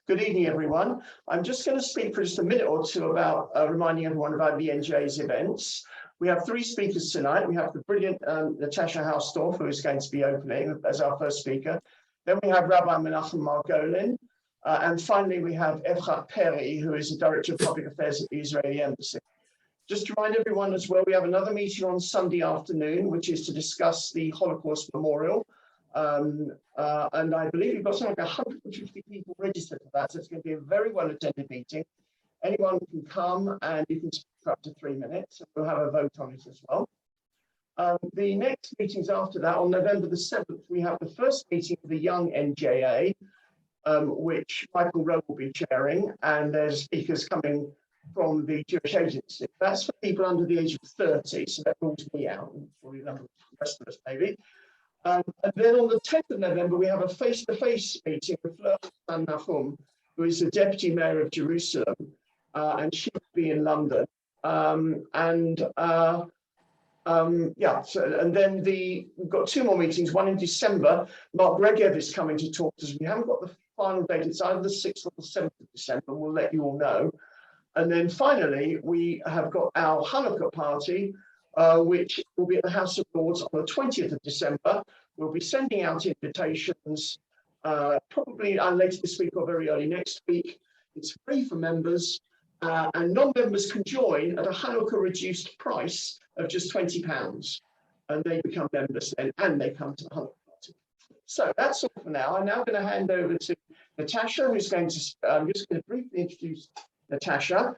Good evening, everyone. I'm just going to speak for just a minute or two about reminding everyone about the NJA's events. We have three speakers tonight. We have the brilliant Natasha Hausdorff, who is going to be opening as our first speaker. Then we have Rabbi Menachem Margolin. And finally, we have Efrat Perri, who is the Director of Public Affairs at the Israeli Embassy. Just to remind everyone as well, we have another meeting on Sunday afternoon, which is to discuss the Holocaust Memorial. And I believe we've got something like 150 people registered for that, so it's going to be a very well-attended meeting. Anyone can come and you can speak for up to 3 minutes. We'll have a vote on it as well. The next meetings after that, on November the 7th, we have the first meeting of the Young NJA, which Michael Rowe will be chairing, and there's speakers coming from the Jewish Agency. That's for people under the age of 30, so that rules me out, and probably a number of the rest of us maybe. And then on the 10th of November, we have a face-to-face meeting with Menachem, who is the Deputy Mayor of Jerusalem, and she will be in London. And then we've got two more meetings, one in December. Mark Regev is coming to talk to us. We haven't got the final date. It's either the 6th or the 7th of December. We'll let you all know. And then finally, we have got our Hanukkah party, which will be at the House of Lords on the 20th of December. We'll be sending out invitations, probably later this week or very early next week. It's free for members, and non-members can join at a Hanukkah reduced price of just £20. And they become members then, and they come to the Hanukkah party. So that's all for now. I'm now going to hand over to Natasha, who's going to, I'm just going to briefly introduce Natasha.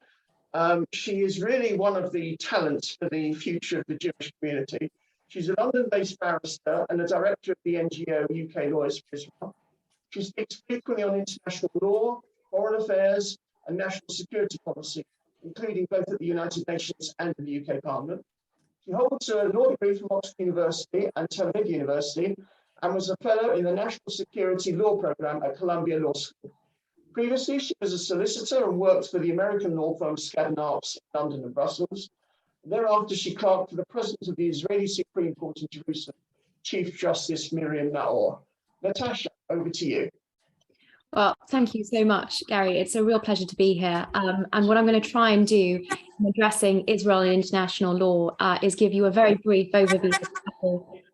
She is really one of the talents for the future of the Jewish community. She's a London-based barrister and a director of the NGO UK Lawyers for Israel. She speaks frequently on international law, foreign affairs, and national security policy, including both at the United Nations and in the UK Parliament. She holds a law degree from Oxford University and Tel Aviv University, and was a fellow in the National Security Law Program at Columbia Law School. Previously, she was a solicitor and worked for the American law firm Skadden Arps in London and Brussels. Thereafter, she clerked for the President of the Israeli Supreme Court in Jerusalem, Chief Justice Miriam Naor. Natasha, over to you. Well, thank you so much, Gary. It's a real pleasure to be here. And what I'm going to try and do in addressing Israel and international law is give you a very brief overview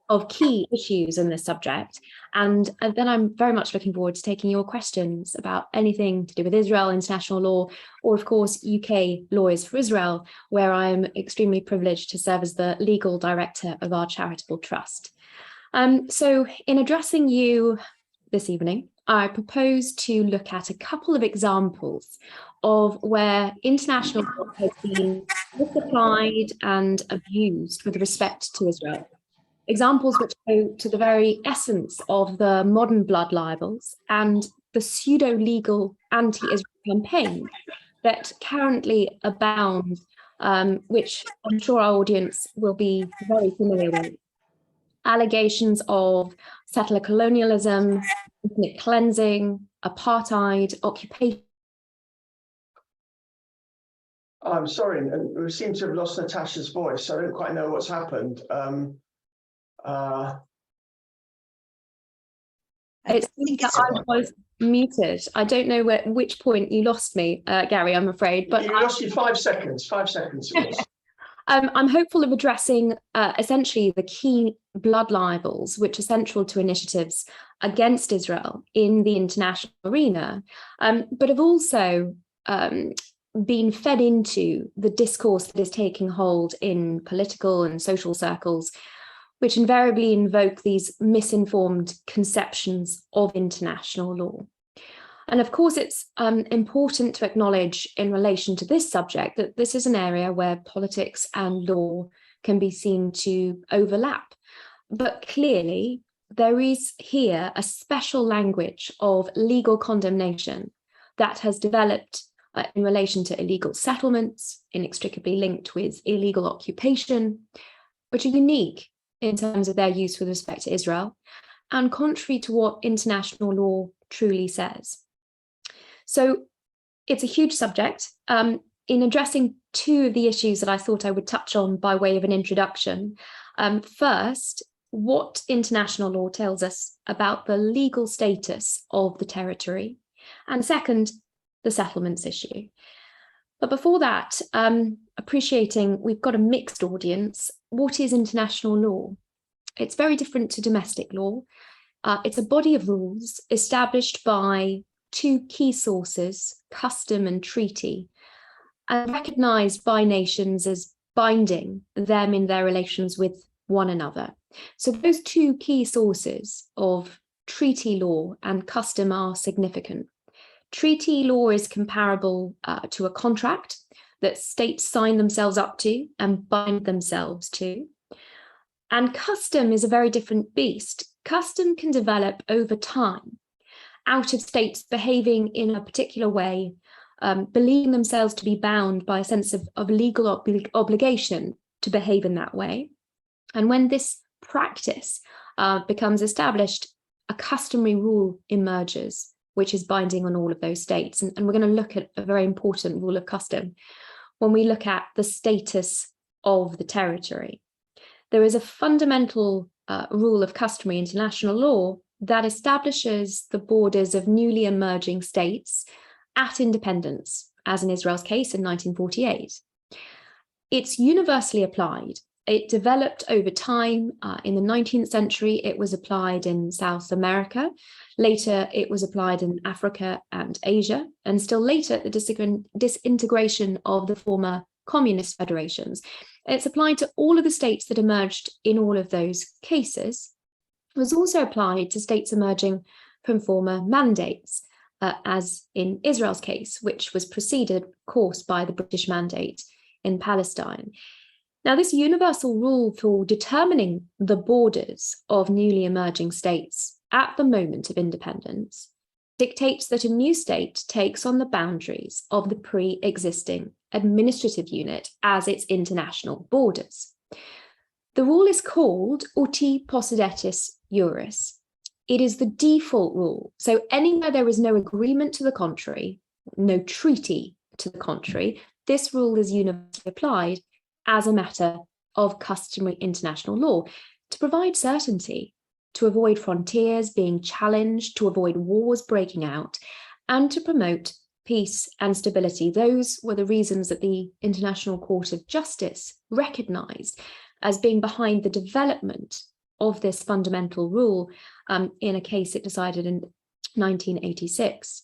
of key issues in this subject. And then I'm very much looking forward to taking your questions about anything to do with Israel, international law, or of course, UK Lawyers for Israel, where I'm extremely privileged to serve as the legal director of our charitable trust. So in addressing you this evening, I propose to look at a couple of examples of where international law has been misapplied and abused with respect to Israel. Examples which go to the very essence of the modern blood libels and the pseudo-legal anti-Israel campaign that currently abound, which I'm sure our audience will be very familiar with. Allegations of settler colonialism, ethnic cleansing, apartheid, occupation. I'm sorry, we seem to have lost Natasha's voice. I don't quite know what's happened. It seems that I was muted. I don't know which point you lost me, Gary, I'm afraid. But you lost you 5 seconds. 5 seconds. I'm hopeful of addressing essentially the key blood libels, which are central to initiatives against Israel in the international arena, but have also been fed into the discourse that is taking hold in political and social circles, which invariably invoke these misinformed conceptions of international law. And of course, it's important to acknowledge in relation to this subject that this is an area where politics and law can be seen to overlap. But clearly, there is here a special language of legal condemnation that has developed in relation to illegal settlements, inextricably linked with illegal occupation, which are unique in terms of their use with respect to Israel, and contrary to what international law truly says. So it's a huge subject. In addressing two of the issues that I thought I would touch on by way of an introduction, first, what international law tells us about the legal status of the territory, And second, the settlements issue. But before that, appreciating we've got a mixed audience, what is international law? It's very different to domestic law. It's a body of rules established by two key sources, custom and treaty, and recognized by nations as binding them in their relations with one another. So those two key sources of treaty law and custom are significant. Treaty law is comparable to a contract that states sign themselves up to and bind themselves to. And custom is a very different beast. Custom can develop over time out of states behaving in a particular way, believing themselves to be bound by a sense of legal obligation to behave in that way. And when this practice becomes established, a customary rule emerges, which is binding on all of those states. And we're going to look at a very important rule of custom when we look at the status of the territory. There is a fundamental rule of customary international law that establishes the borders of newly emerging states at independence, as in Israel's case in 1948. It's universally applied. It developed over time. In the 19th century, it was applied in South America. Later, it was applied in Africa and Asia, and still later, the disintegration of the former communist federations. It's applied to all of the states that emerged in all of those cases. It was also applied to states emerging from former mandates, as in Israel's case, which was preceded, of course, by the British Mandate in Palestine. Now, this universal rule for determining the borders of newly emerging states at the moment of independence dictates that a new state takes on the boundaries of the pre-existing administrative unit as its international borders. The rule is called uti possidetis juris. It is the default rule. So anywhere there is no agreement to the contrary, no treaty to the contrary, this rule is universally applied as a matter of customary international law to provide certainty, to avoid frontiers being challenged, to avoid wars breaking out, and to promote peace and stability. Those were the reasons that the International Court of Justice recognized as being behind the development of this fundamental rule in a case it decided in 1986.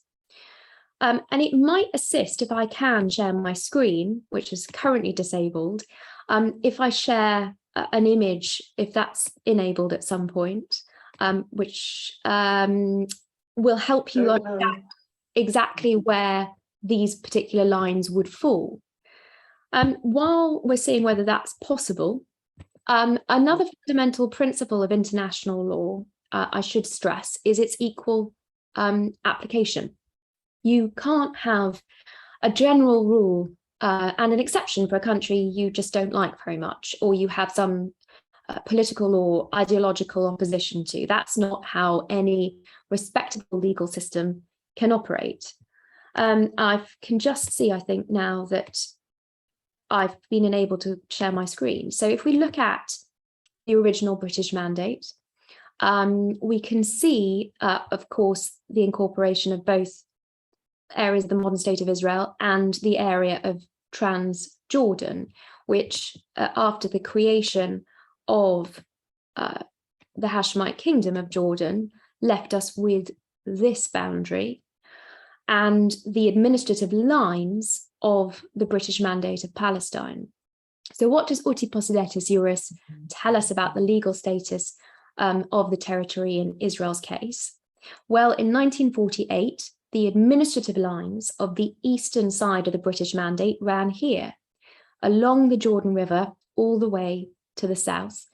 And it might assist if I can share my screen, which is currently disabled, if I share an image, if that's enabled at some point, which will help you understand exactly where these particular lines would fall. While we're seeing whether that's possible, another fundamental principle of international law, I should stress, is its equal application. You can't have a general rule and an exception for a country you just don't like very much, or you have some political or ideological opposition to. That's not how any respectable legal system can operate. I can just see, I think, now that I've been enabled to share my screen. So if we look at the original British Mandate, we can see, of course, the incorporation of both areas of the modern state of Israel and the area of Transjordan, which after the creation of the Hashemite Kingdom of Jordan left us with this boundary and the administrative lines of the British Mandate of Palestine. So what does uti possidetis juris tell us about the legal status of the territory in Israel's case? Well, in 1948, the administrative lines of the eastern side of the British Mandate ran here, along the Jordan River, all the way to the south,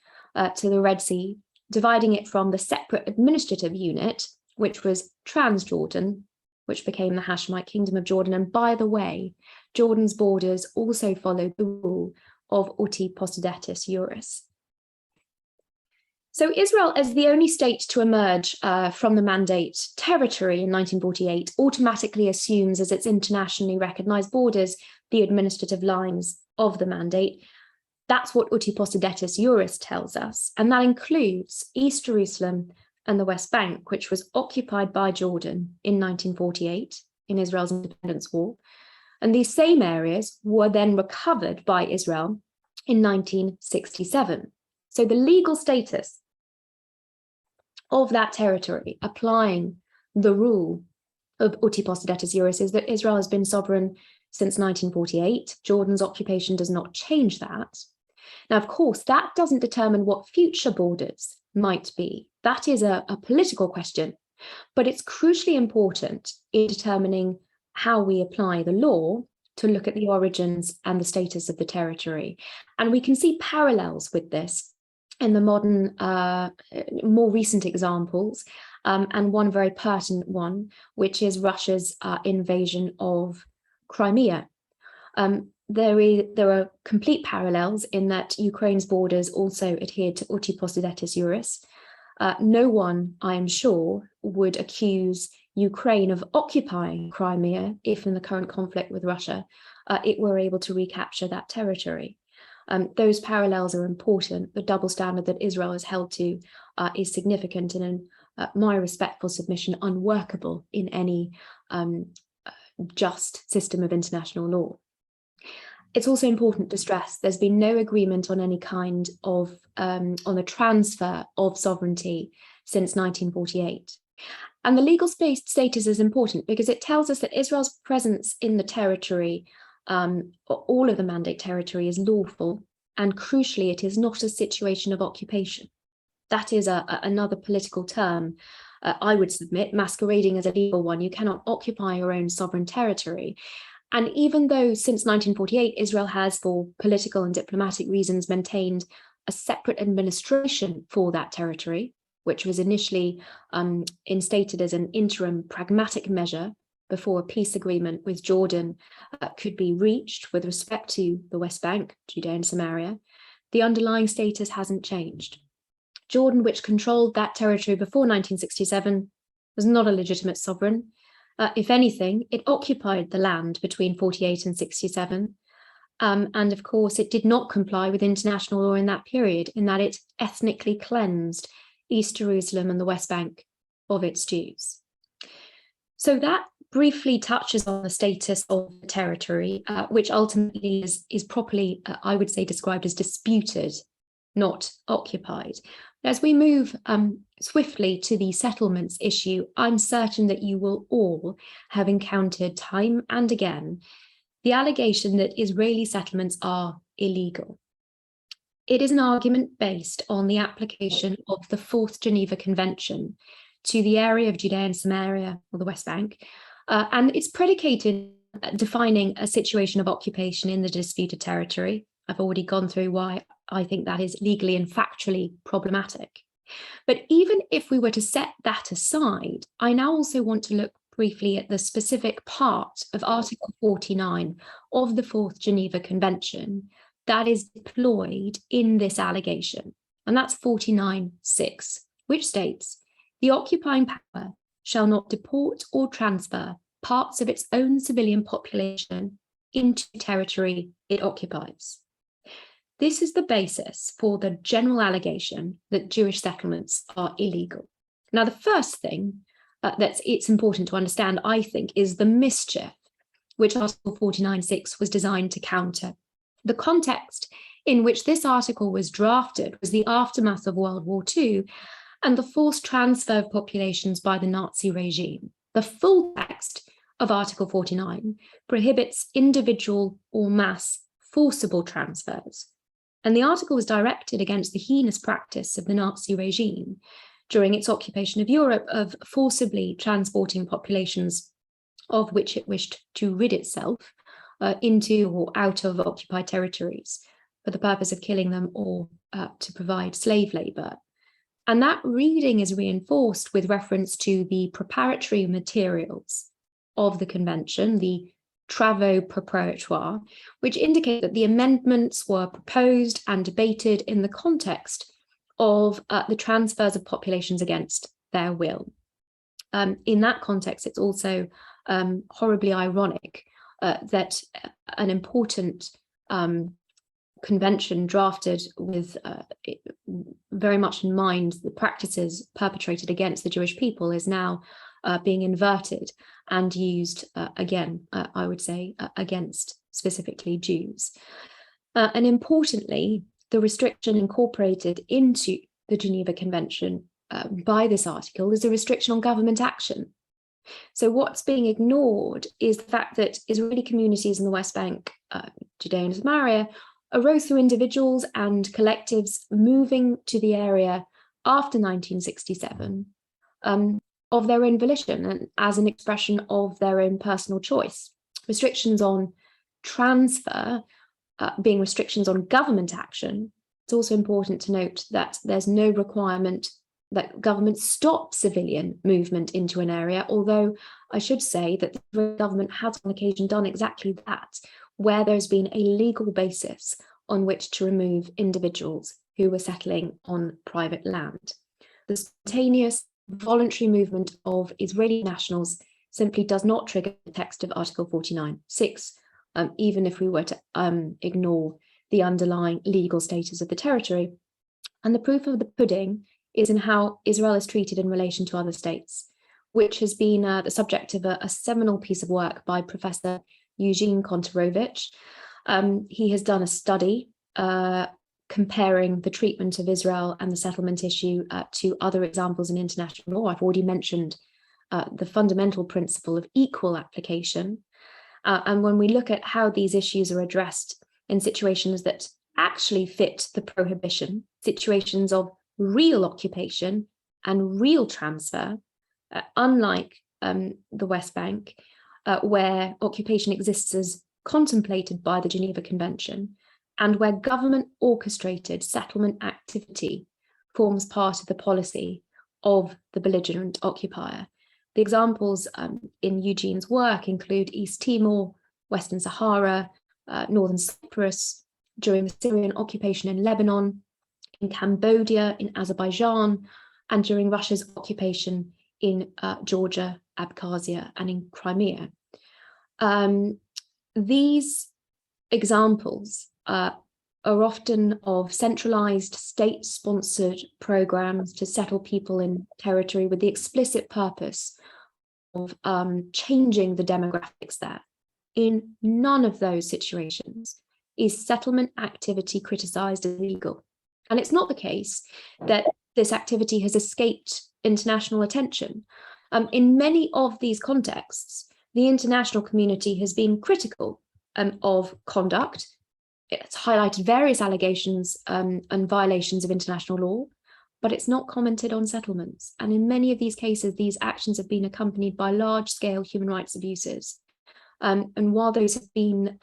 to the Red Sea, dividing it from the separate administrative unit, which was Transjordan, which became the Hashemite Kingdom of Jordan. And by the way, Jordan's borders also followed the rule of uti possidetis juris. So Israel, as the only state to emerge from the Mandate territory in 1948, automatically assumes as its internationally recognized borders the administrative lines of the Mandate. That's what uti possidetis juris tells us, and that includes East Jerusalem and the West Bank, which was occupied by Jordan in 1948 in Israel's independence war. And these same areas were then recovered by Israel in 1967. So the legal status of that territory applying the rule of uti possidetis juris is that Israel has been sovereign since 1948. Jordan's occupation does not change that. Now, of course, that doesn't determine what future borders might be. That is a political question, but it's crucially important in determining how we apply the law to look at the origins and the status of the territory. And we can see parallels with this in the modern, more recent examples, and one very pertinent one, which is Russia's invasion of Crimea. There are complete parallels in that Ukraine's borders also adhered to uti possidetis juris. No one, I am sure, would accuse Ukraine of occupying Crimea if in the current conflict with Russia, it were able to recapture that territory. Those parallels are important. The double standard that Israel is held to is significant and, in my respectful submission, unworkable in any just system of international law. It's also important to stress there's been no agreement on any kind of on the transfer of sovereignty since 1948. And the legal status is important because it tells us that Israel's presence in the territory, all of the mandate territory, is lawful, and crucially, it is not a situation of occupation. That is another political term, I would submit, masquerading as a legal one. You cannot occupy your own sovereign territory. And even though since 1948, Israel has, for political and diplomatic reasons, maintained a separate administration for that territory, which was initially instated as an interim pragmatic measure before a peace agreement with Jordan could be reached with respect to the West Bank, Judea and Samaria, the underlying status hasn't changed. Jordan, which controlled that territory before 1967, was not a legitimate sovereign. If anything, it occupied the land between 48 and 67. And of course, it did not comply with international law in that period, in that it ethnically cleansed East Jerusalem and the West Bank of its Jews. So that briefly touches on the status of the territory, which ultimately is properly, I would say, described as disputed, not occupied. As we move swiftly to the settlements issue, I'm certain that you will all have encountered time and again the allegation that Israeli settlements are illegal. It is an argument based on the application of the Fourth Geneva Convention to the area of Judea and Samaria, or the West Bank, and it's predicated defining a situation of occupation in the disputed territory. I've already gone through why I think that is legally and factually problematic. But even if we were to set that aside, I now also want to look briefly at the specific part of Article 49 of the Fourth Geneva Convention that is deployed in this allegation. And that's 49.6, which states, the occupying power shall not deport or transfer parts of its own civilian population into territory it occupies. This is the basis for the general allegation that Jewish settlements are illegal. Now, the first thing it's important to understand, I think, is the mischief which Article 49.6 was designed to counter. The context in which this article was drafted was the aftermath of World War II and the forced transfer of populations by the Nazi regime. The full text of Article 49 prohibits individual or mass forcible transfers. And the article was directed against the heinous practice of the Nazi regime during its occupation of Europe of forcibly transporting populations of which it wished to rid itself into or out of occupied territories for the purpose of killing them or to provide slave labor. And that reading is reinforced with reference to the preparatory materials of the convention, the travaux préparatoires, which indicate that the amendments were proposed and debated in the context of the transfers of populations against their will. In that context, it's also horribly ironic that an important convention drafted with very much in mind the practices perpetrated against the Jewish people is now being inverted and used again, I would say, against specifically Jews. And importantly, the restriction incorporated into the Geneva Convention by this article is a restriction on government action. So what's being ignored is the fact that Israeli communities in the West Bank, Judea and Samaria, arose through individuals and collectives moving to the area after 1967 of their own volition and as an expression of their own personal choice. Restrictions on transfer being restrictions on government action, it's also important to note that there's no requirement that government stop civilian movement into an area, although I should say that the government has on occasion done exactly that, where there's been a legal basis on which to remove individuals who were settling on private land. The spontaneous voluntary movement of Israeli nationals simply does not trigger the text of Article 49.6, even if we were to ignore the underlying legal status of the territory. And the proof of the pudding is in how Israel is treated in relation to other states, which has been the subject of a seminal piece of work by Professor Eugene Kontorovich. He has done a study comparing the treatment of Israel and the settlement issue to other examples in international law. I've already mentioned the fundamental principle of equal application. And when we look at how these issues are addressed in situations that actually fit the prohibition, situations of real occupation and real transfer, unlike the West Bank, where occupation exists as contemplated by the Geneva Convention, and where government orchestrated settlement activity forms part of the policy of the belligerent occupier. The examples in Eugene's work include East Timor, Western Sahara, Northern Cyprus, during the Syrian occupation in Lebanon, in Cambodia, in Azerbaijan, and during Russia's occupation in Georgia, Abkhazia, and in Crimea. These examples are often of centralized state-sponsored programs to settle people in territory with the explicit purpose of changing the demographics there. In none of those situations is settlement activity criticized as illegal. And it's not the case that this activity has escaped international attention. In many of these contexts, the international community has been critical of conduct. It's highlighted various allegations and violations of international law, but it's not commented on settlements. And in many of these cases, these actions have been accompanied by large-scale human rights abuses. And while those have been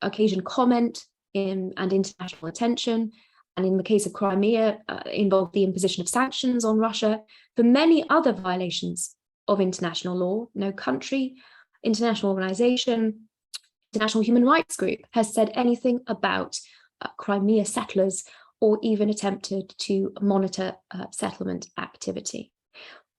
occasioned comment and international attention, and in the case of Crimea, involved the imposition of sanctions on Russia, for many other violations of international law, no country, international organization, international human rights group has said anything about Crimea settlers or even attempted to monitor settlement activity.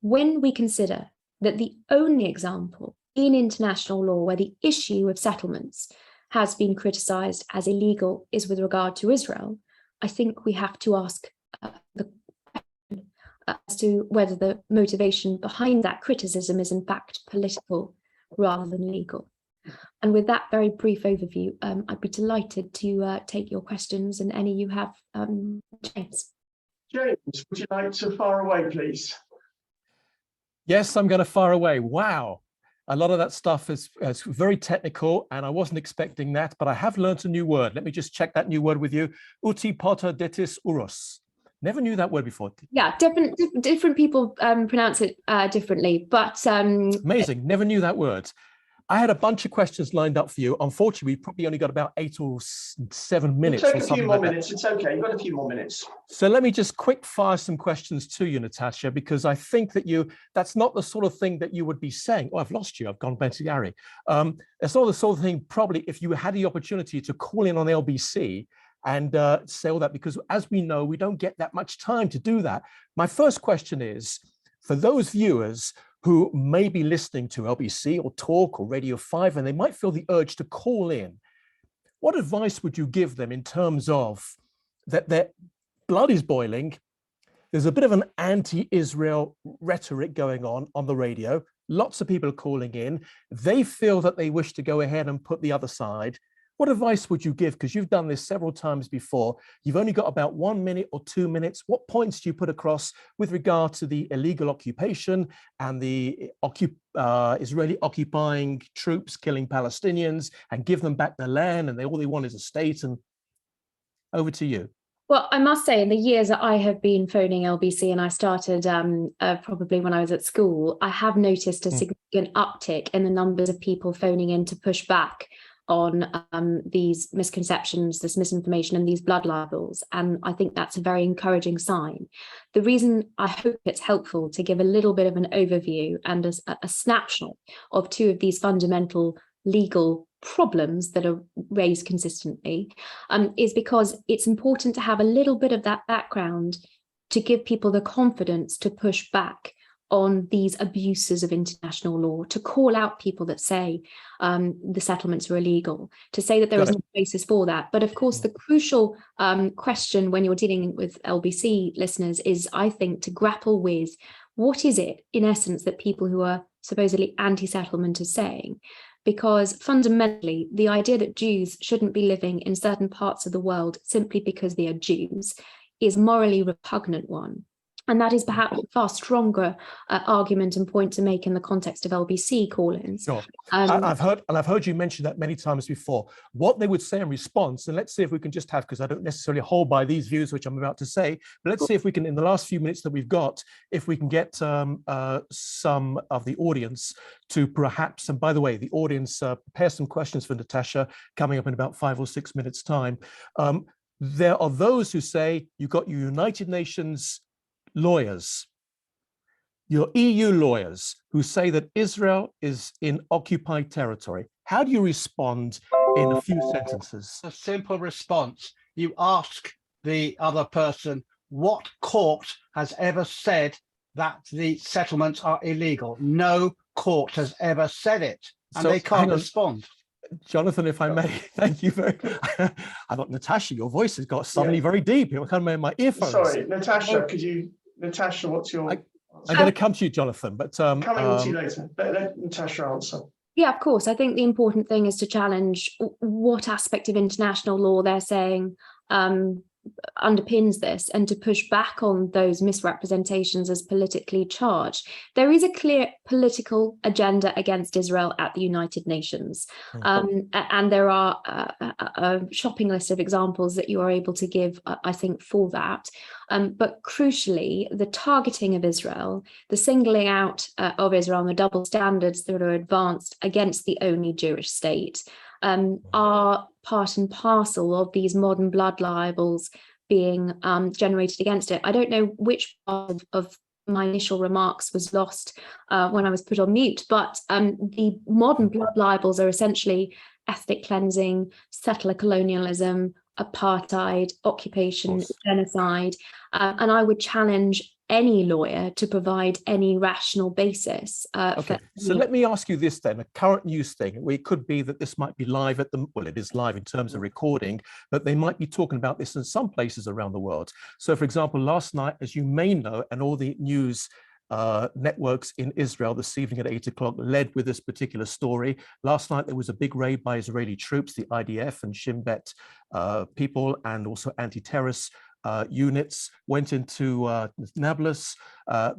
When we consider that the only example in international law where the issue of settlements has been criticized as illegal is with regard to Israel, I think we have to ask the question as to whether the motivation behind that criticism is in fact political rather than legal. And with that very brief overview, I'd be delighted to take your questions and any you have, James. James, would you like to fire away, please? Yes, I'm going to fire away. Wow. A lot of that stuff is very technical, and I wasn't expecting that, but I have learned a new word. Let me just check that new word with you. Uti potter detis uros. Never knew that word before. Yeah, different people pronounce it differently, but amazing. Never knew that word. I had a bunch of questions lined up for you. Unfortunately, we probably only got about 8 or 7 minutes. We'll take a few more minutes. It's okay. You've got a few more minutes. So let me just quick fire some questions to you, Natasha, because I think that that's not the sort of thing that you would be saying. Oh, I've lost you. I've gone back to Gary. It's not the sort of thing probably if you had the opportunity to call in on LBC and say all that, because as we know, we don't get that much time to do that. My first question is, for those viewers who may be listening to LBC or Talk or Radio 5, and they might feel the urge to call in, what advice would you give them in terms of that their blood is boiling? There's a bit of an anti-Israel rhetoric going on the radio. Lots of people are calling in. They feel that they wish to go ahead and put the other side. What advice would you give? Because you've done this several times before. You've only got about 1 minute or 2 minutes. What points do you put across with regard to the illegal occupation and the Israeli occupying troops killing Palestinians and give them back their land, and all they want is a state? And over to you. Well, I must say, in the years that I have been phoning LBC, and I started probably when I was at school, I have noticed a significant uptick in the numbers of people phoning in to push back on these misconceptions, this misinformation, and these blood libels. And I think that's a very encouraging sign. The reason I hope it's helpful to give a little bit of an overview and a snapshot of two of these fundamental legal problems that are raised consistently is because it's important to have a little bit of that background to give people the confidence to push back on these abuses of international law, to call out people that say the settlements are illegal, to say that there is no basis for that. But of course, the crucial question when you're dealing with LBC listeners is, I think, to grapple with what is it, in essence, that people who are supposedly anti-settlement are saying. Because fundamentally, the idea that Jews shouldn't be living in certain parts of the world simply because they are Jews is morally repugnant one. And that is perhaps a far stronger argument and point to make in the context of LBC call-ins. Sure. I've heard you mention that many times before. What they would say in response, and let's see if we can just have, because I don't necessarily hold by these views which I'm about to say, but let's see if we can, in the last few minutes that we've got, if we can get some of the audience to perhaps, and by the way, the audience, prepare some questions for Natasha coming up in about 5 or 6 minutes' time. There are those who say you've got your United Nations lawyers, your EU lawyers, who say that Israel is in occupied territory. How do you respond in a few sentences? A simple response. You ask the other person, what court has ever said that the settlements are illegal? No court has ever said it, and so, they can't respond. Jonathan, if I may, thank you very much. I thought, Natasha, your voice has got suddenly very deep. It kind of made my earphones. Sorry, Natasha, could you... Natasha, what's your... I'm going to come to you, Jonathan, but... coming to you later. Let Natasha answer. Yeah, of course. I think the important thing is to challenge what aspect of international law they're saying underpins this, and to push back on those misrepresentations as politically charged. There is a clear political agenda against Israel at the United Nations, and there are a shopping list of examples that you are able to give, I think, for that. But crucially, the targeting of Israel, the singling out of Israel, and the double standards that are advanced against the only Jewish state are part and parcel of these modern blood libels being generated against it. I don't know which part of my initial remarks was lost when I was put on mute, but the modern blood libels are essentially ethnic cleansing, settler colonialism, apartheid, occupation, genocide, and I would challenge any lawyer to provide any rational basis. So let me ask you this then, a current news thing. It could be that this might be live at the, well, it is live in terms of recording, but they might be talking about this in some places around the world. So for example, last night, as you may know, and all the news networks in Israel this evening at 8 o'clock led with this particular story. Last night, there was a big raid by Israeli troops, the IDF and Shin Bet people, and also anti-terrorist units went into Nablus.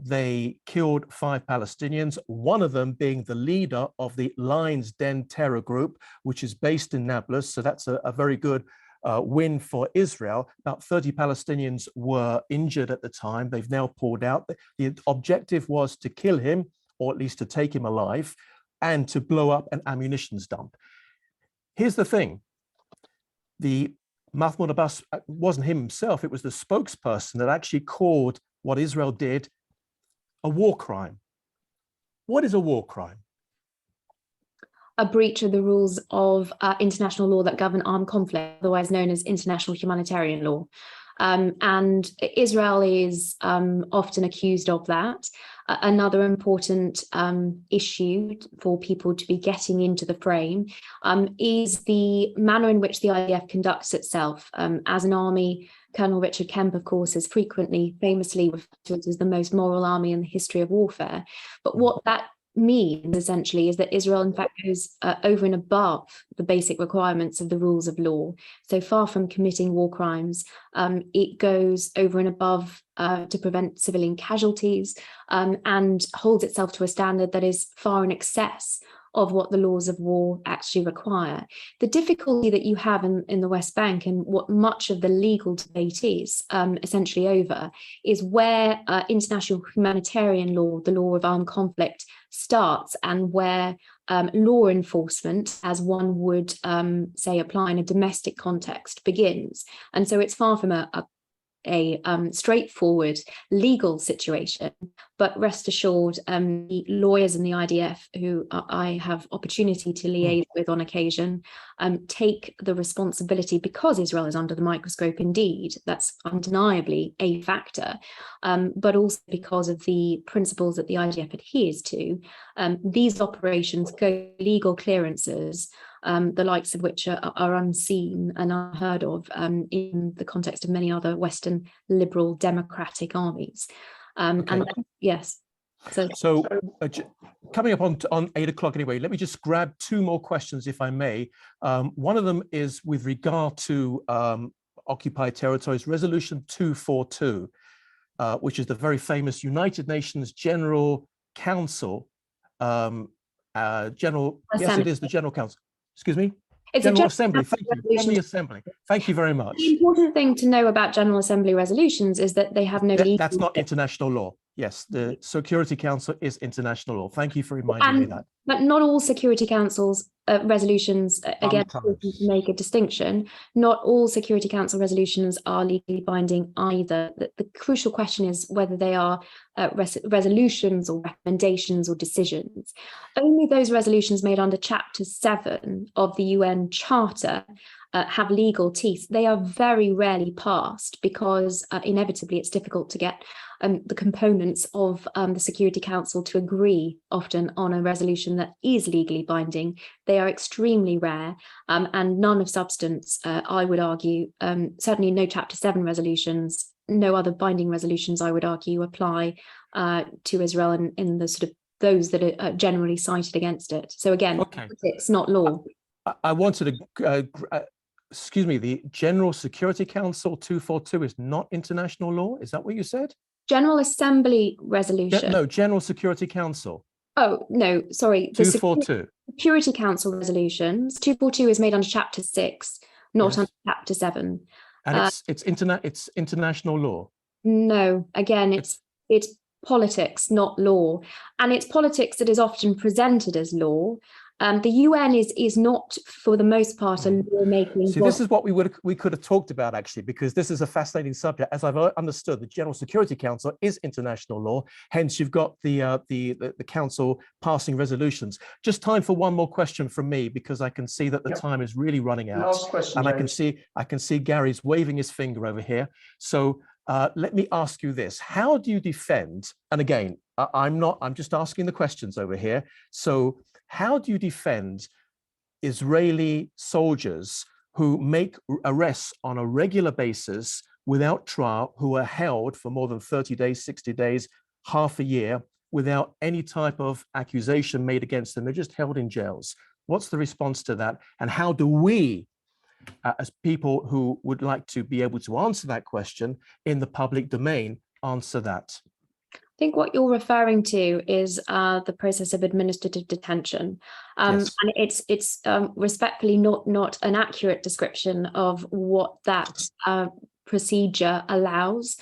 They killed 5 Palestinians, one of them being the leader of the Lion's Den terror group, which is based in Nablus. So that's a very good win for Israel. About 30 Palestinians were injured at the time. They've now pulled out. The objective was to kill him, or at least to take him alive, and to blow up an ammunitions dump. Here's the thing. The Mahmoud Abbas wasn't him himself, it was the spokesperson that actually called what Israel did a war crime. What is a war crime? A breach of the rules of international law that govern armed conflict, otherwise known as international humanitarian law. And Israel is often accused of that. Another important issue for people to be getting into the frame is the manner in which the IDF conducts itself. As an army, Colonel Richard Kemp, of course, is frequently famously referred to as the most moral army in the history of warfare. But what that means essentially is that Israel in fact goes over and above the basic requirements of the rules of law. So far from committing war crimes, it goes over and above to prevent civilian casualties, and holds itself to a standard that is far in excess of what the laws of war actually require. The difficulty that you have in the West Bank, and what much of the legal debate is essentially over, is where international humanitarian law, the law of armed conflict, starts, and where law enforcement, as one would say apply in a domestic context, begins. And so it's far from a straightforward legal situation, but rest assured, the lawyers in the IDF, who I have opportunity to liaise with on occasion, take the responsibility, because Israel is under the microscope indeed, that's undeniably a factor, but also because of the principles that the IDF adheres to. These operations go legal clearances, the likes of which are unseen and unheard of in the context of many other Western liberal democratic armies. Okay. And yes. So coming up on 8 o'clock anyway, let me just grab two more questions, if I may. One of them is with regard to occupied territories, Resolution 242, which is the very famous United Nations General Council. Yes, it is the General Council. Excuse me? It's General a Assembly, thank you. General Assembly. Thank you very much. The important thing to know about General Assembly resolutions is that they have no legal. That's not international law. Yes, the Security Council is international law. Thank you for reminding me that. But not all Security Council's resolutions, again, to make a distinction, not all Security Council resolutions are legally binding either. The crucial question is whether they are resolutions or recommendations or decisions. Only those resolutions made under Chapter 7 of the UN Charter have legal teeth. They are very rarely passed because inevitably it's difficult to get the components of the Security Council to agree often on a resolution that is legally binding. They are extremely rare, and none of substance, I would argue. Certainly no Chapter 7 resolutions, no other binding resolutions, I would argue, apply to Israel in the sort of those that are generally cited against it. So again, it's not law. I wanted to, excuse me, the General Security Council 242 is not international law? Is that what you said? General Assembly resolution. No, General Security Council. Oh, no, sorry. 242. Security Council resolutions. 242 is made under Chapter 6, not under Chapter 7. And it's international law. No, again, it's politics, not law. And it's politics that is often presented as law. The UN is not, for the most part, a lawmaking. See, this is what we could have talked about, actually, because this is a fascinating subject. As I've understood, the General Security Council is international law. Hence, you've got the council passing resolutions. Just time for one more question from me, because I can see that the time is really running out. Last question, and James. I can see Gary's waving his finger over here. So let me ask you this: how do you defend? And again, I'm just asking the questions over here. So how do you defend Israeli soldiers who make arrests on a regular basis without trial, who are held for more than 30 days, 60 days, half a year, without any type of accusation made against them? They're just held in jails. What's the response to that? And how do we, as people who would like to be able to answer that question in the public domain, answer that? I think what you're referring to is the process of administrative detention, Yes. and it's respectfully not an accurate description of what that procedure allows.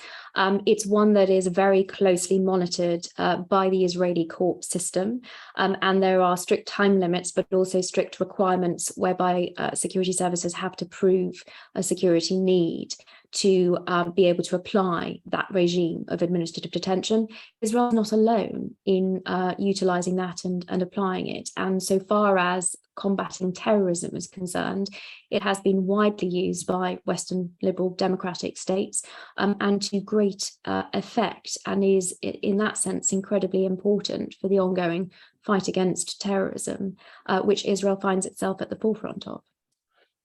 It's one that is very closely monitored by the Israeli court system, and there are strict time limits, but also strict requirements whereby security services have to prove a security need to be able to apply that regime of administrative detention. Israel is not alone in utilising that and applying it. And so far as combating terrorism is concerned, it has been widely used by Western liberal democratic states and to great effect, and is in that sense incredibly important for the ongoing fight against terrorism, which Israel finds itself at the forefront of.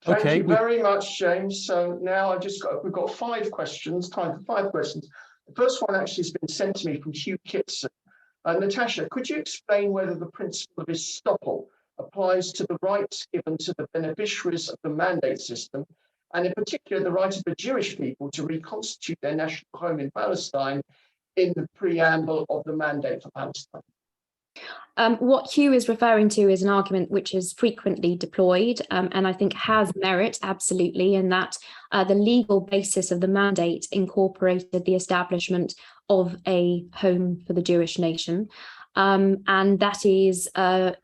Thank you very much, James. So now we've got 5 questions, time for 5 questions. The first one actually has been sent to me from Hugh Kitson. Natasha, could you explain whether the principle of estoppel applies to the rights given to the beneficiaries of the mandate system, and in particular the right of the Jewish people to reconstitute their national home in Palestine in the preamble of the mandate for Palestine? What Hugh is referring to is an argument which is frequently deployed and I think has merit, absolutely, in that the legal basis of the mandate incorporated the establishment of a home for the Jewish nation. And that is,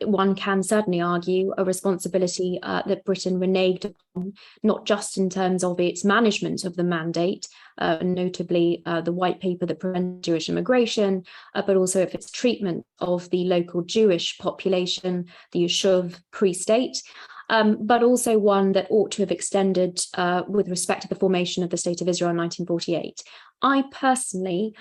one can certainly argue, a responsibility that Britain reneged upon, not just in terms of its management of the mandate, notably the white paper that prevented Jewish immigration, but also of its treatment of the local Jewish population, the Yishuv pre-state, but also one that ought to have extended with respect to the formation of the State of Israel in 1948. I personally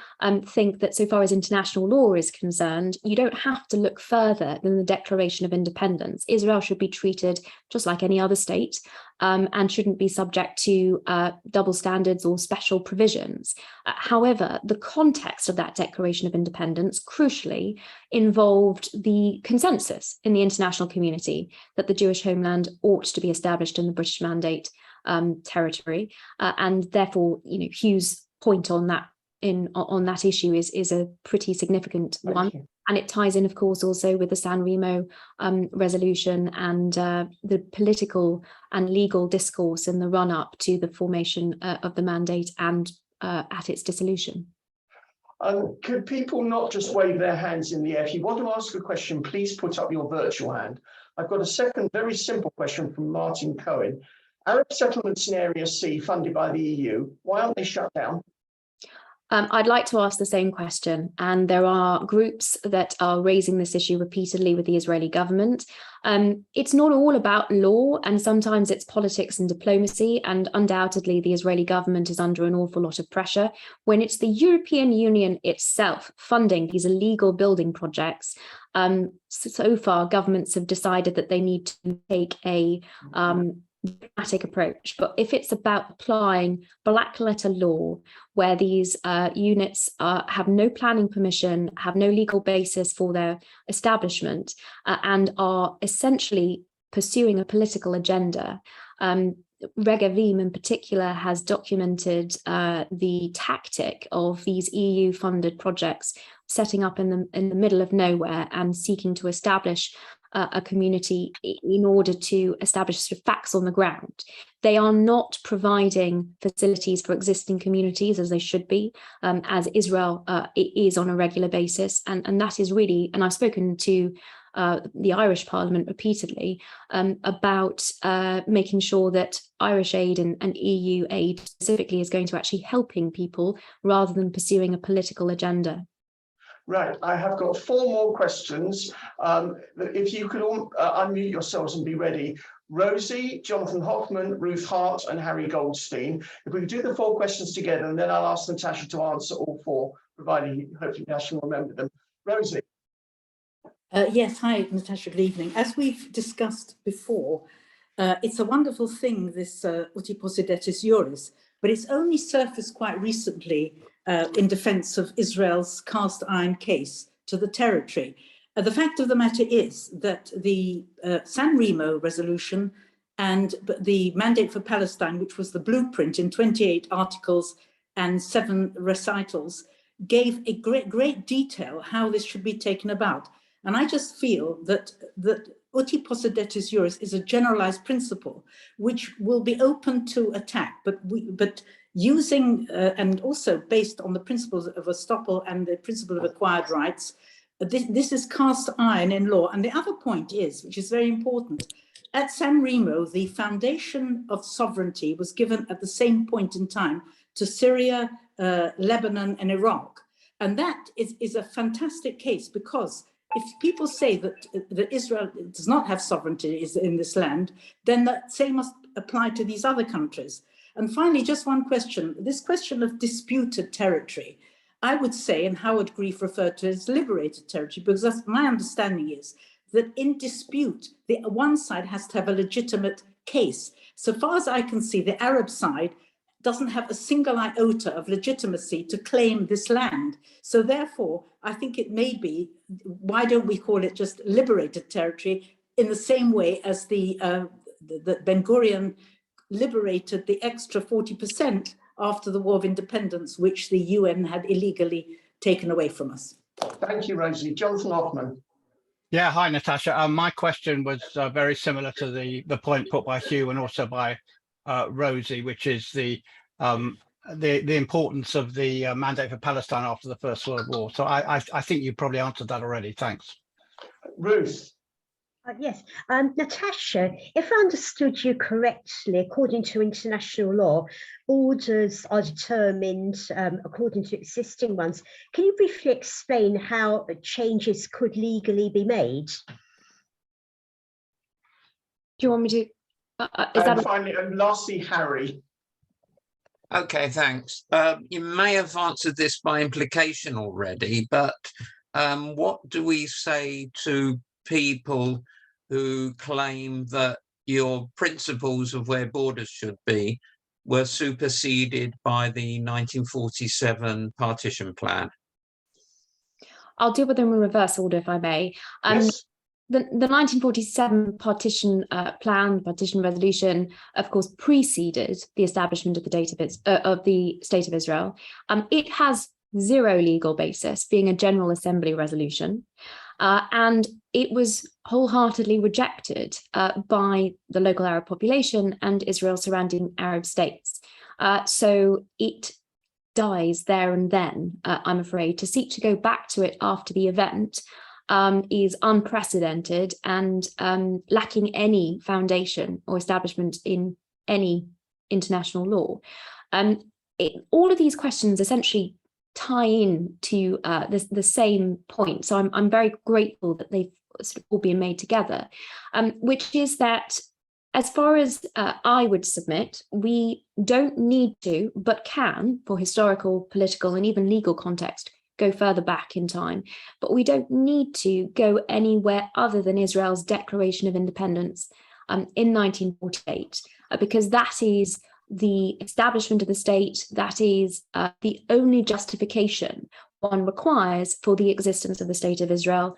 think that so far as international law is concerned, you don't have to look further than the Declaration of Independence. Israel should be treated just like any other state and shouldn't be subject to double standards or special provisions. However, the context of that Declaration of Independence crucially involved the consensus in the international community that the Jewish homeland ought to be established in the British Mandate territory, and therefore, Hugh's point on that issue is a pretty significant one, and it ties in, of course, also with the San Remo resolution and the political and legal discourse in the run-up to the formation of the mandate and at its dissolution. Could people not just wave their hands in the air? If you want to ask a question, please put up your virtual hand. I've got a second very simple question from Martin Cohen. Arab settlements in Area C funded by the EU, why aren't they shut down? I'd like to ask the same question, and there are groups that are raising this issue repeatedly with the Israeli government. It's not all about law, and sometimes it's politics and diplomacy, and undoubtedly the Israeli government is under an awful lot of pressure. When it's the European Union itself funding these illegal building projects, so far governments have decided that they need to take a diplomatic approach. But if it's about applying black letter law, where these units have no planning permission, have no legal basis for their establishment, and are essentially pursuing a political agenda, Regavim in particular has documented the tactic of these EU-funded projects setting up in the middle of nowhere and seeking to establish a community in order to establish sort of facts on the ground. They are not providing facilities for existing communities as they should be, as Israel is on a regular basis. And that is really, and I've spoken to the Irish Parliament repeatedly about making sure that Irish aid and EU aid specifically is going to actually helping people rather than pursuing a political agenda. Right, I have got 4 more questions. If you could all unmute yourselves and be ready. Rosie, Jonathan Hoffman, Ruth Hart, and Harry Goldstein. If we could do the 4 questions together, and then I'll ask Natasha to answer all 4, providing hopefully Natasha will remember them. Rosie. Yes, hi, Natasha, good evening. As we've discussed before, it's a wonderful thing, this uti possidetis juris, but it's only surfaced quite recently in defense of Israel's cast iron case to the territory. The fact of the matter is that the San Remo resolution and the mandate for Palestine, which was the blueprint in 28 articles and 7 recitals, gave a great detail how this should be taken about. And I just feel that uti possidetis juris is a generalized principle which will be open to attack, but using and also based on the principles of estoppel and the principle of acquired rights, This is cast iron in law. And the other point is, which is very important, at San Remo, the foundation of sovereignty was given at the same point in time to Syria, Lebanon, and Iraq. And that is a fantastic case, because if people say that Israel does not have sovereignty in this land, then that same must apply to these other countries. And finally, just one question. This question of disputed territory, I would say, and Howard Grief referred to as liberated territory, because that's my understanding is that in dispute, the one side has to have a legitimate case. So far as I can see, the Arab side doesn't have a single iota of legitimacy to claim this land. So therefore, I think it may be, why don't we call it just liberated territory, in the same way as the Ben Gurion liberated the extra 40% after the War of Independence, which the UN had illegally taken away from us. Thank you, Rosie. Jonathan Hoffman. Yeah, hi, Natasha. My question was very similar to the point put by Hugh and also by Rosie, which is the importance of the mandate for Palestine after the First World War. So I think you probably answered that already. Thanks. Ruth. Yes, Natasha, if I understood you correctly, according to international law, borders are determined according to existing ones. Can you briefly explain how changes could legally be made? Do you want me to? And finally, and lastly, Harry. Okay, thanks. You may have answered this by implication already, but what do we say to people who claim that your principles of where borders should be were superseded by the 1947 partition plan? I'll deal with them in reverse order, if I may. Yes. The 1947 partition partition resolution, of course, preceded the establishment of the State of Israel. It has zero legal basis, being a General Assembly resolution, and it was wholeheartedly rejected by the local Arab population and Israel surrounding Arab states. So it dies there and then, I'm afraid. To seek to go back to it after the event is unprecedented and lacking any foundation or establishment in any international law. All of these questions essentially tie in to the same point. So I'm very grateful that they've sort of all been made together, which is that as far as I would submit, we don't need to, but can, for historical, political, and even legal context, go further back in time. But we don't need to go anywhere other than Israel's Declaration of Independence in 1948, because that is the establishment of the state, that is the only justification one requires for the existence of the State of Israel.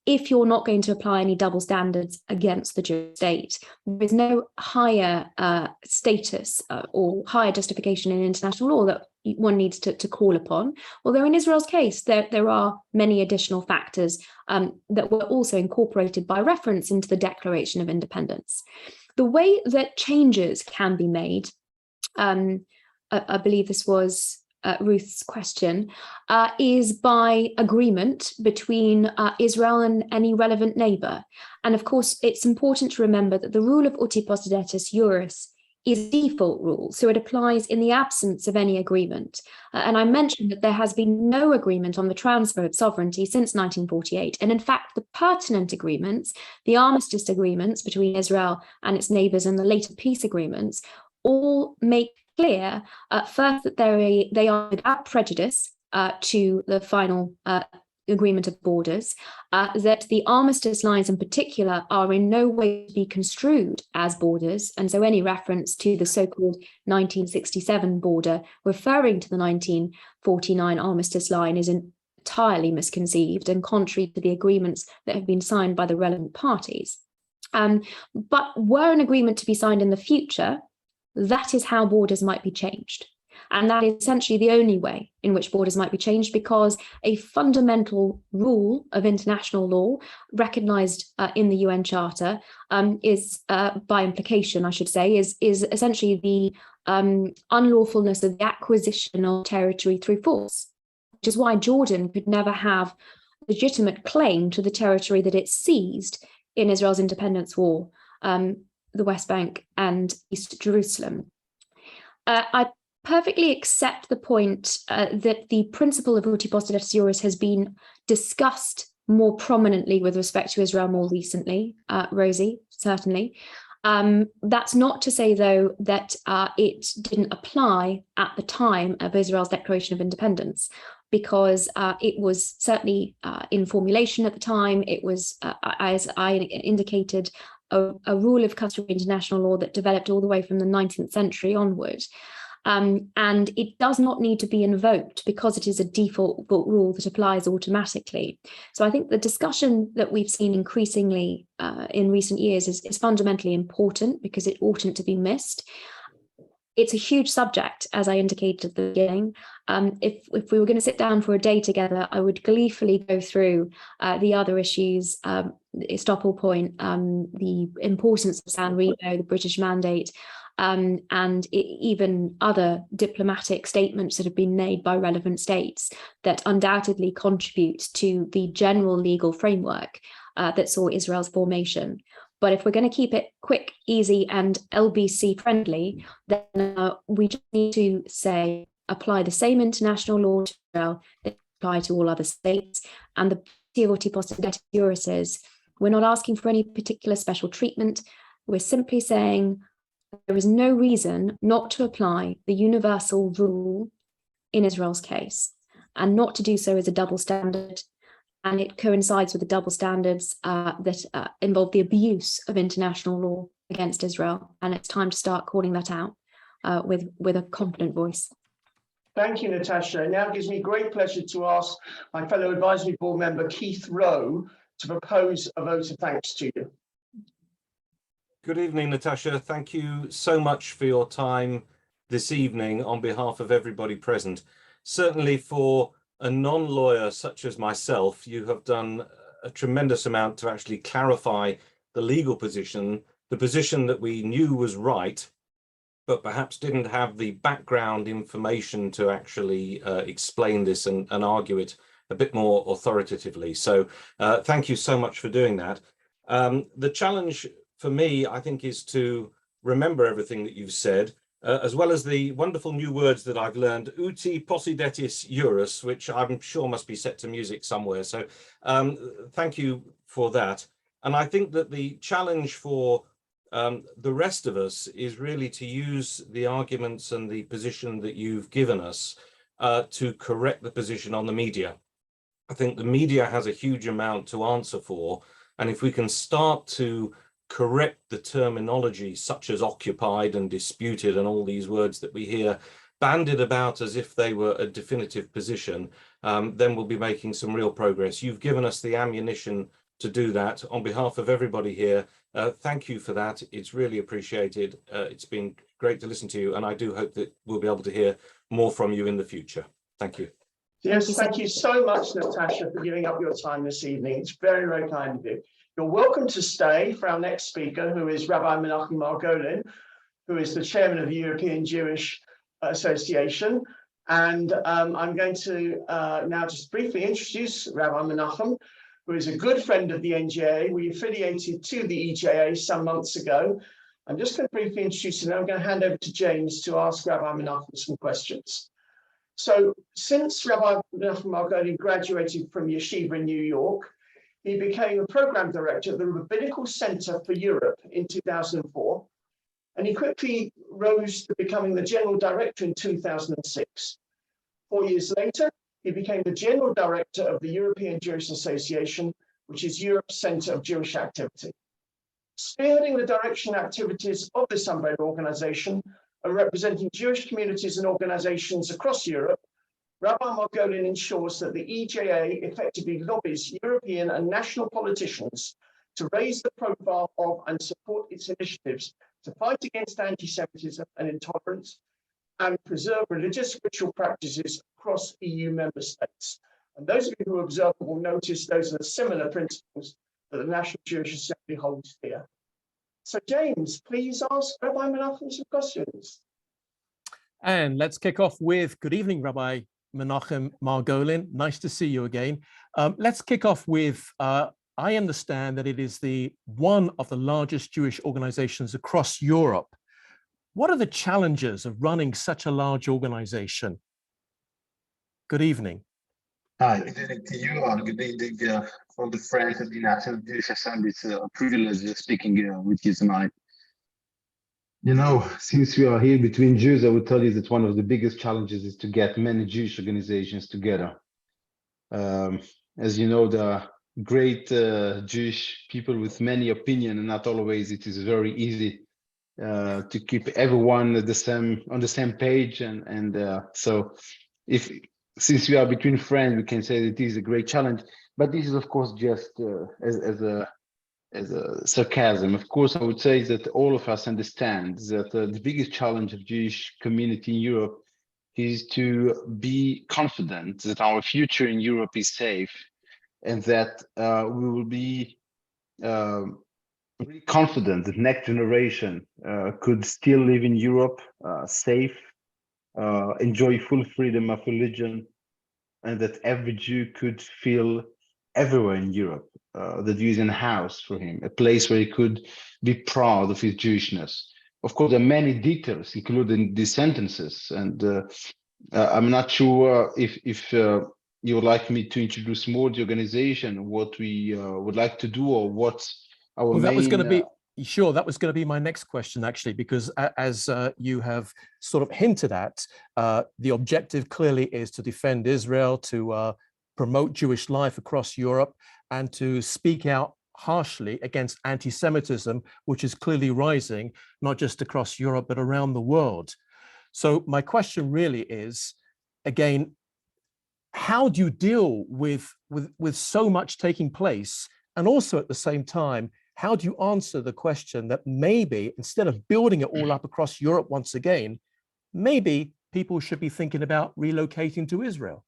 If you're not going to apply any double standards against the Jewish state, there is no higher status or higher justification in international law that one needs to call upon. Although in Israel's case, there are many additional factors that were also incorporated by reference into the Declaration of Independence. The way that changes can be made, I believe this was Ruth's question, is by agreement between Israel and any relevant neighbour. And of course, it's important to remember that the rule of uti possidetis juris is a default rule, so it applies in the absence of any agreement. And I mentioned that there has been no agreement on the transfer of sovereignty since 1948. And in fact, the pertinent agreements, the armistice agreements between Israel and its neighbours and the later peace agreements, all make clear, first, that they are without prejudice to the final agreement of borders, that the armistice lines in particular are in no way to be construed as borders, and so any reference to the so-called 1967 border referring to the 1949 armistice line is entirely misconceived and contrary to the agreements that have been signed by the relevant parties. But were an agreement to be signed in the future, that is how borders might be changed. And that is essentially the only way in which borders might be changed, because a fundamental rule of international law recognized in the UN Charter is, by implication, I should say, is essentially the unlawfulness of the acquisition of territory through force, which is why Jordan could never have legitimate claim to the territory that it seized in Israel's independence war, the West Bank and East Jerusalem. I perfectly accept the point that the principle of uti possidetis juris has been discussed more prominently with respect to Israel more recently, Rosie, certainly. That's not to say, though, that it didn't apply at the time of Israel's declaration of independence, because it was certainly in formulation at the time. It was, as I indicated, a rule of customary international law that developed all the way from the 19th century onward. And it does not need to be invoked because it is a default rule that applies automatically. So I think the discussion that we've seen increasingly in recent years is fundamentally important, because it oughtn't to be missed. It's a huge subject, as I indicated at the beginning. If we were going to sit down for a day together, I would gleefully go through the other issues, estoppel point, the importance of San Remo, the British mandate, and even other diplomatic statements that have been made by relevant states that undoubtedly contribute to the general legal framework that saw Israel's formation. But if we're going to keep it quick, easy, and LBC friendly, then we just need to say, apply the same international law to Israel that apply to all other states. And the uti possidetis juris is, we're not asking for any particular special treatment. We're simply saying there is no reason not to apply the universal rule in Israel's case, and not to do so as a double standard. And it coincides with the double standards that involve the abuse of international law against Israel. And it's time to start calling that out with a confident voice. Thank you, Natasha. It now gives me great pleasure to ask my fellow advisory board member, Keith Rowe, to propose a vote of thanks to you. Good evening, Natasha. Thank you so much for your time this evening on behalf of everybody present. Certainly for a non-lawyer such as myself, you have done a tremendous amount to actually clarify the legal position, the position that we knew was right, but perhaps didn't have the background information to actually explain this and argue it a bit more authoritatively. So thank you so much for doing that. The challenge for me, I think, is to remember everything that you've said, as well as the wonderful new words that I've learned, uti possidetis juris, which I'm sure must be set to music somewhere. So thank you for that. And I think that the challenge for the rest of us is really to use the arguments and the position that you've given us to correct the position on the media. I think the media has a huge amount to answer for. And if we can start to correct the terminology such as occupied and disputed and all these words that we hear bandied about as if they were a definitive position, then we'll be making some real progress. You've given us the ammunition to do that. On behalf of everybody here, thank you for that. It's really appreciated. It's been great to listen to you, and I do hope that we'll be able to hear more from you in the future. Thank you. Yes, thank you so much, Natasha, for giving up your time this evening. It's very, very kind of you. You're welcome to stay for our next speaker, who is Rabbi Menachem Margolin, who is the chairman of the European Jewish Association. And I'm going to now just briefly introduce Rabbi Menachem, who is a good friend of the NJA. We affiliated to the EJA some months ago. I'm just going to briefly introduce him. I'm going to hand over to James to ask Rabbi Menachem some questions. So since Rabbi Menachem Margolin graduated from Yeshiva in New York, he became a program director at the Rabbinical Center for Europe in 2004, and he quickly rose to becoming the general director in 2006. 4 years later, he became the general director of the European Jewish Association, which is Europe's center of Jewish activity. Spearheading the direction activities of this umbrella organization and representing Jewish communities and organizations across Europe, Rabbi Margolin ensures that the EJA effectively lobbies European and national politicians to raise the profile of and support its initiatives to fight against anti-Semitism and intolerance and preserve religious ritual practices across EU member states. And those of you who observe will notice those are the similar principles that the National Jewish Assembly holds dear. So James, please ask Rabbi Menachem some questions. And let's kick off with good evening, Rabbi Menachem Margolin. Nice to see you again. Let's kick off with, I understand that it is one of the largest Jewish organizations across Europe. What are the challenges of running such a large organization? Good evening. Hi, good evening to you, and good evening all the friends of the National Jewish Assembly. It's a privilege speaking with you tonight. You know, since we are here between Jews, I would tell you that one of the biggest challenges is to get many Jewish organizations together. As you know, there are great Jewish people with many opinions, and not always it is very easy to keep everyone on the same page. So since we are between friends, we can say that it is a great challenge, but this is of course just as a sarcasm. Of course, I would say that all of us understand that the biggest challenge of Jewish community in Europe is to be confident that our future in Europe is safe, and that we will be really confident that next generation could still live in Europe safe, enjoy full freedom of religion, and that every Jew could feel everywhere in Europe that there is a house for him, a place where he could be proud of his Jewishness. Of course, there are many details, including these sentences, and I'm not sure if you would like me to introduce more the organization, what we would like to do, or what our Well, that was going to be. Sure, that was going to be my next question, actually, because as you have sort of hinted at, the objective clearly is to defend Israel, to promote Jewish life across Europe, and to speak out harshly against anti-Semitism, which is clearly rising, not just across Europe, but around the world. So my question really is, again, how do you deal with so much taking place? And also at the same time, how do you answer the question that maybe instead of building it all up across Europe once again, maybe people should be thinking about relocating to Israel?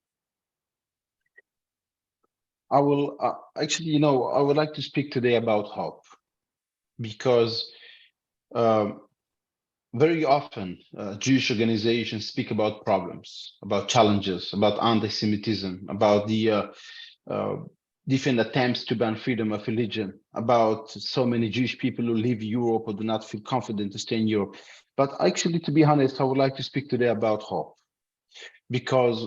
I will actually, I would like to speak today about hope, because very often Jewish organizations speak about problems, about challenges, about anti-Semitism, about the different attempts to ban freedom of religion, about so many Jewish people who leave Europe or do not feel confident to stay in Europe. But actually, to be honest, I would like to speak today about hope, because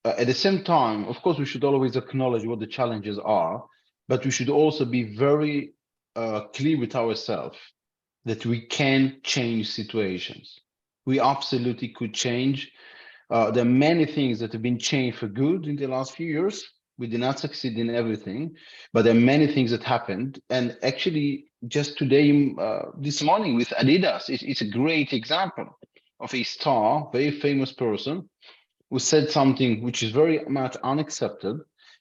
at the same time, of course, we should always acknowledge what the challenges are, but we should also be very clear with ourselves that we can change situations. We absolutely could change. There are many things that have been changed for good in the last few years. We did not succeed in everything, but there are many things that happened. And actually, just today, this morning with Adidas, it's a great example of a star, very famous person, who said something which is very much unaccepted.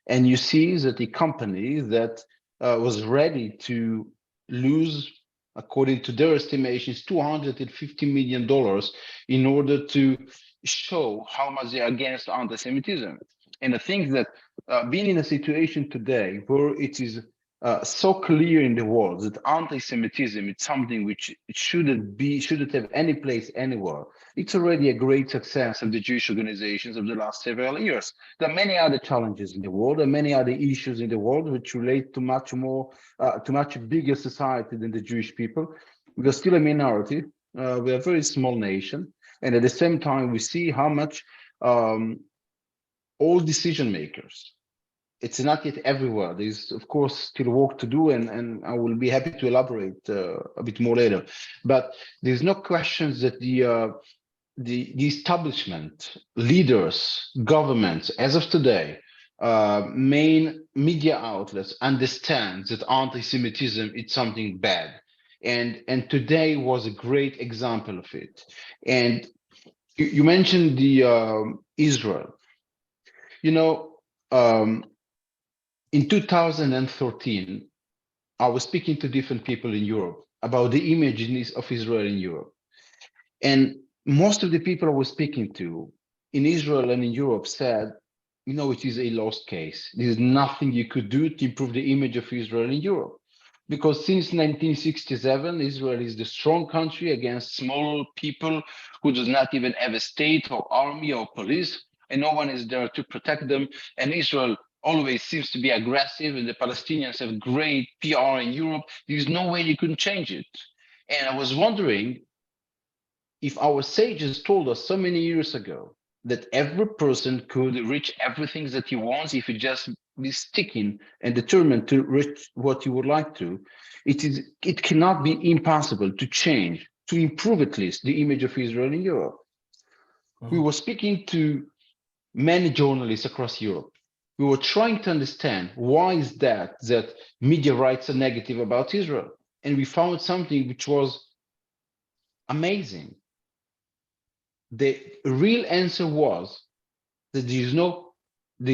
And you see that the company that was ready to lose, according to their estimations, $250 million in order to show how much they are against anti-Semitism. And I think that being in a situation today where it is so clear in the world that anti-Semitism is something which it shouldn't have any place anywhere, it's already a great success of the Jewish organizations of the last several years. There are many other challenges in the world, there are many other issues in the world which relate to much bigger society than the Jewish people. We are still a minority. We are a very small nation, and at the same time, we see how much all decision makers. It's not yet everywhere. There's, of course, still work to do, and I will be happy to elaborate a bit more later. But there's no question that the establishment, leaders, governments, as of today, main media outlets understand that anti-Semitism is something bad. And today was a great example of it. And you mentioned the Israel. In 2013, I was speaking to different people in Europe about the images of Israel in Europe. And most of the people I was speaking to in Israel and in Europe said, it is a lost case. There's nothing you could do to improve the image of Israel in Europe. Because since 1967, Israel is the strong country against small people who does not even have a state or army or police, and no one is there to protect them. And Israel always seems to be aggressive, and the Palestinians have great PR in Europe. There's no way you can change it. And I was wondering if our sages told us so many years ago that every person could reach everything that he wants if he just be sticking and determined to reach what he would like to, it cannot be impossible to change, to improve at least the image of Israel in Europe. We were speaking to many journalists across Europe. We were trying to understand why is that media writes are negative about Israel. And we found something which was amazing. The real answer was that there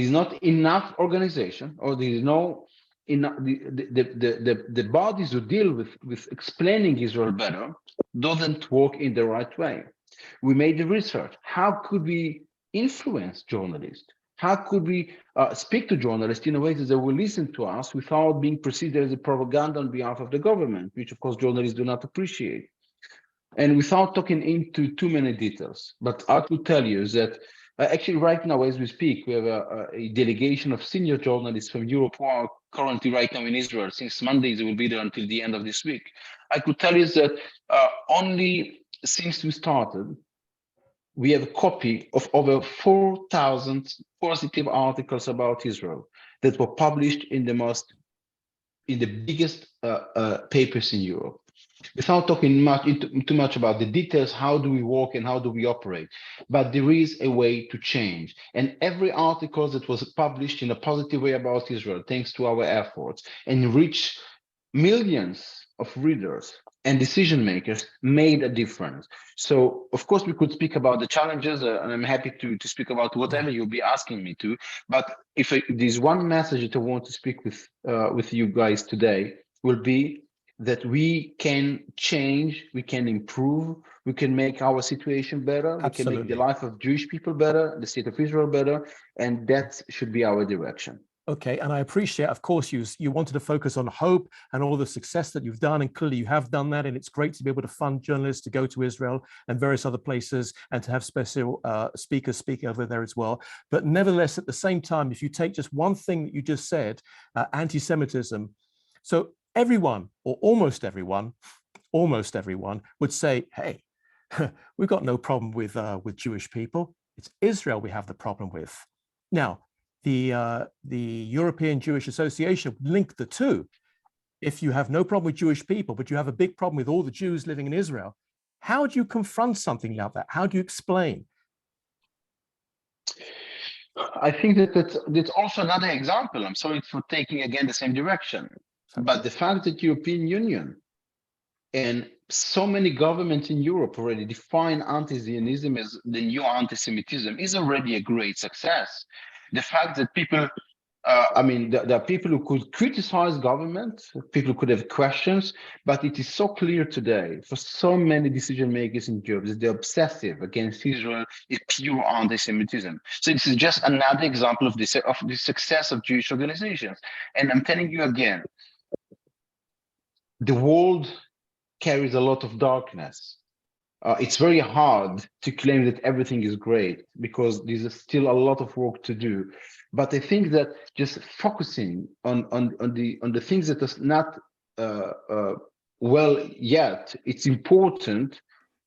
is not enough organization, or there is no enough, the bodies who deal with explaining Israel better doesn't work in the right way. We made the research. How could we influence journalists? How could we speak to journalists in a way that they will listen to us without being perceived as a propaganda on behalf of the government, which of course journalists do not appreciate? And without talking into too many details, but I could tell you that actually right now as we speak, we have a delegation of senior journalists from Europe who are currently right now in Israel. Since Monday, they will be there until the end of this week. I could tell you that only since we started, we have a copy of over 4,000 positive articles about Israel that were published in the biggest papers in Europe. Without talking too much about the details, how do we work and how do we operate? But there is a way to change. And every article that was published in a positive way about Israel, thanks to our efforts, and reached millions of readers and decision makers, made a difference. So, of course, we could speak about the challenges, and I'm happy to speak about whatever you'll be asking me to. But if there's one message that I want to speak with you guys today, will be that we can change, we can improve, we can make our situation better, we can make the life of Jewish people better, the state of Israel better, and that should be our direction. Okay, and I appreciate, of course, you wanted to focus on hope and all the success that you've done, and clearly you have done that, and it's great to be able to fund journalists to go to Israel and various other places and to have special speakers speaking over there as well. But nevertheless, at the same time, if you take just one thing that you just said, anti-Semitism, so everyone, or almost everyone would say, hey, we've got no problem with Jewish people. It's Israel we have the problem with. Now, the European Jewish Association linked the two. If you have no problem with Jewish people, but you have a big problem with all the Jews living in Israel, how do you confront something like that? How do you explain? I think that's also another example. I'm sorry for taking again the same direction. But the fact that European Union and so many governments in Europe already define anti-Zionism as the new anti-Semitism is already a great success. The fact that people, there are people who could criticize government, people could have questions, but it is so clear today for so many decision makers in Europe that they're obsessive against Israel is pure anti-Semitism. So this is just another example of the success of Jewish organizations. And I'm telling you again, the world carries a lot of darkness. It's very hard to claim that everything is great because there's still a lot of work to do. But I think that just focusing on the things that are not well yet, it's important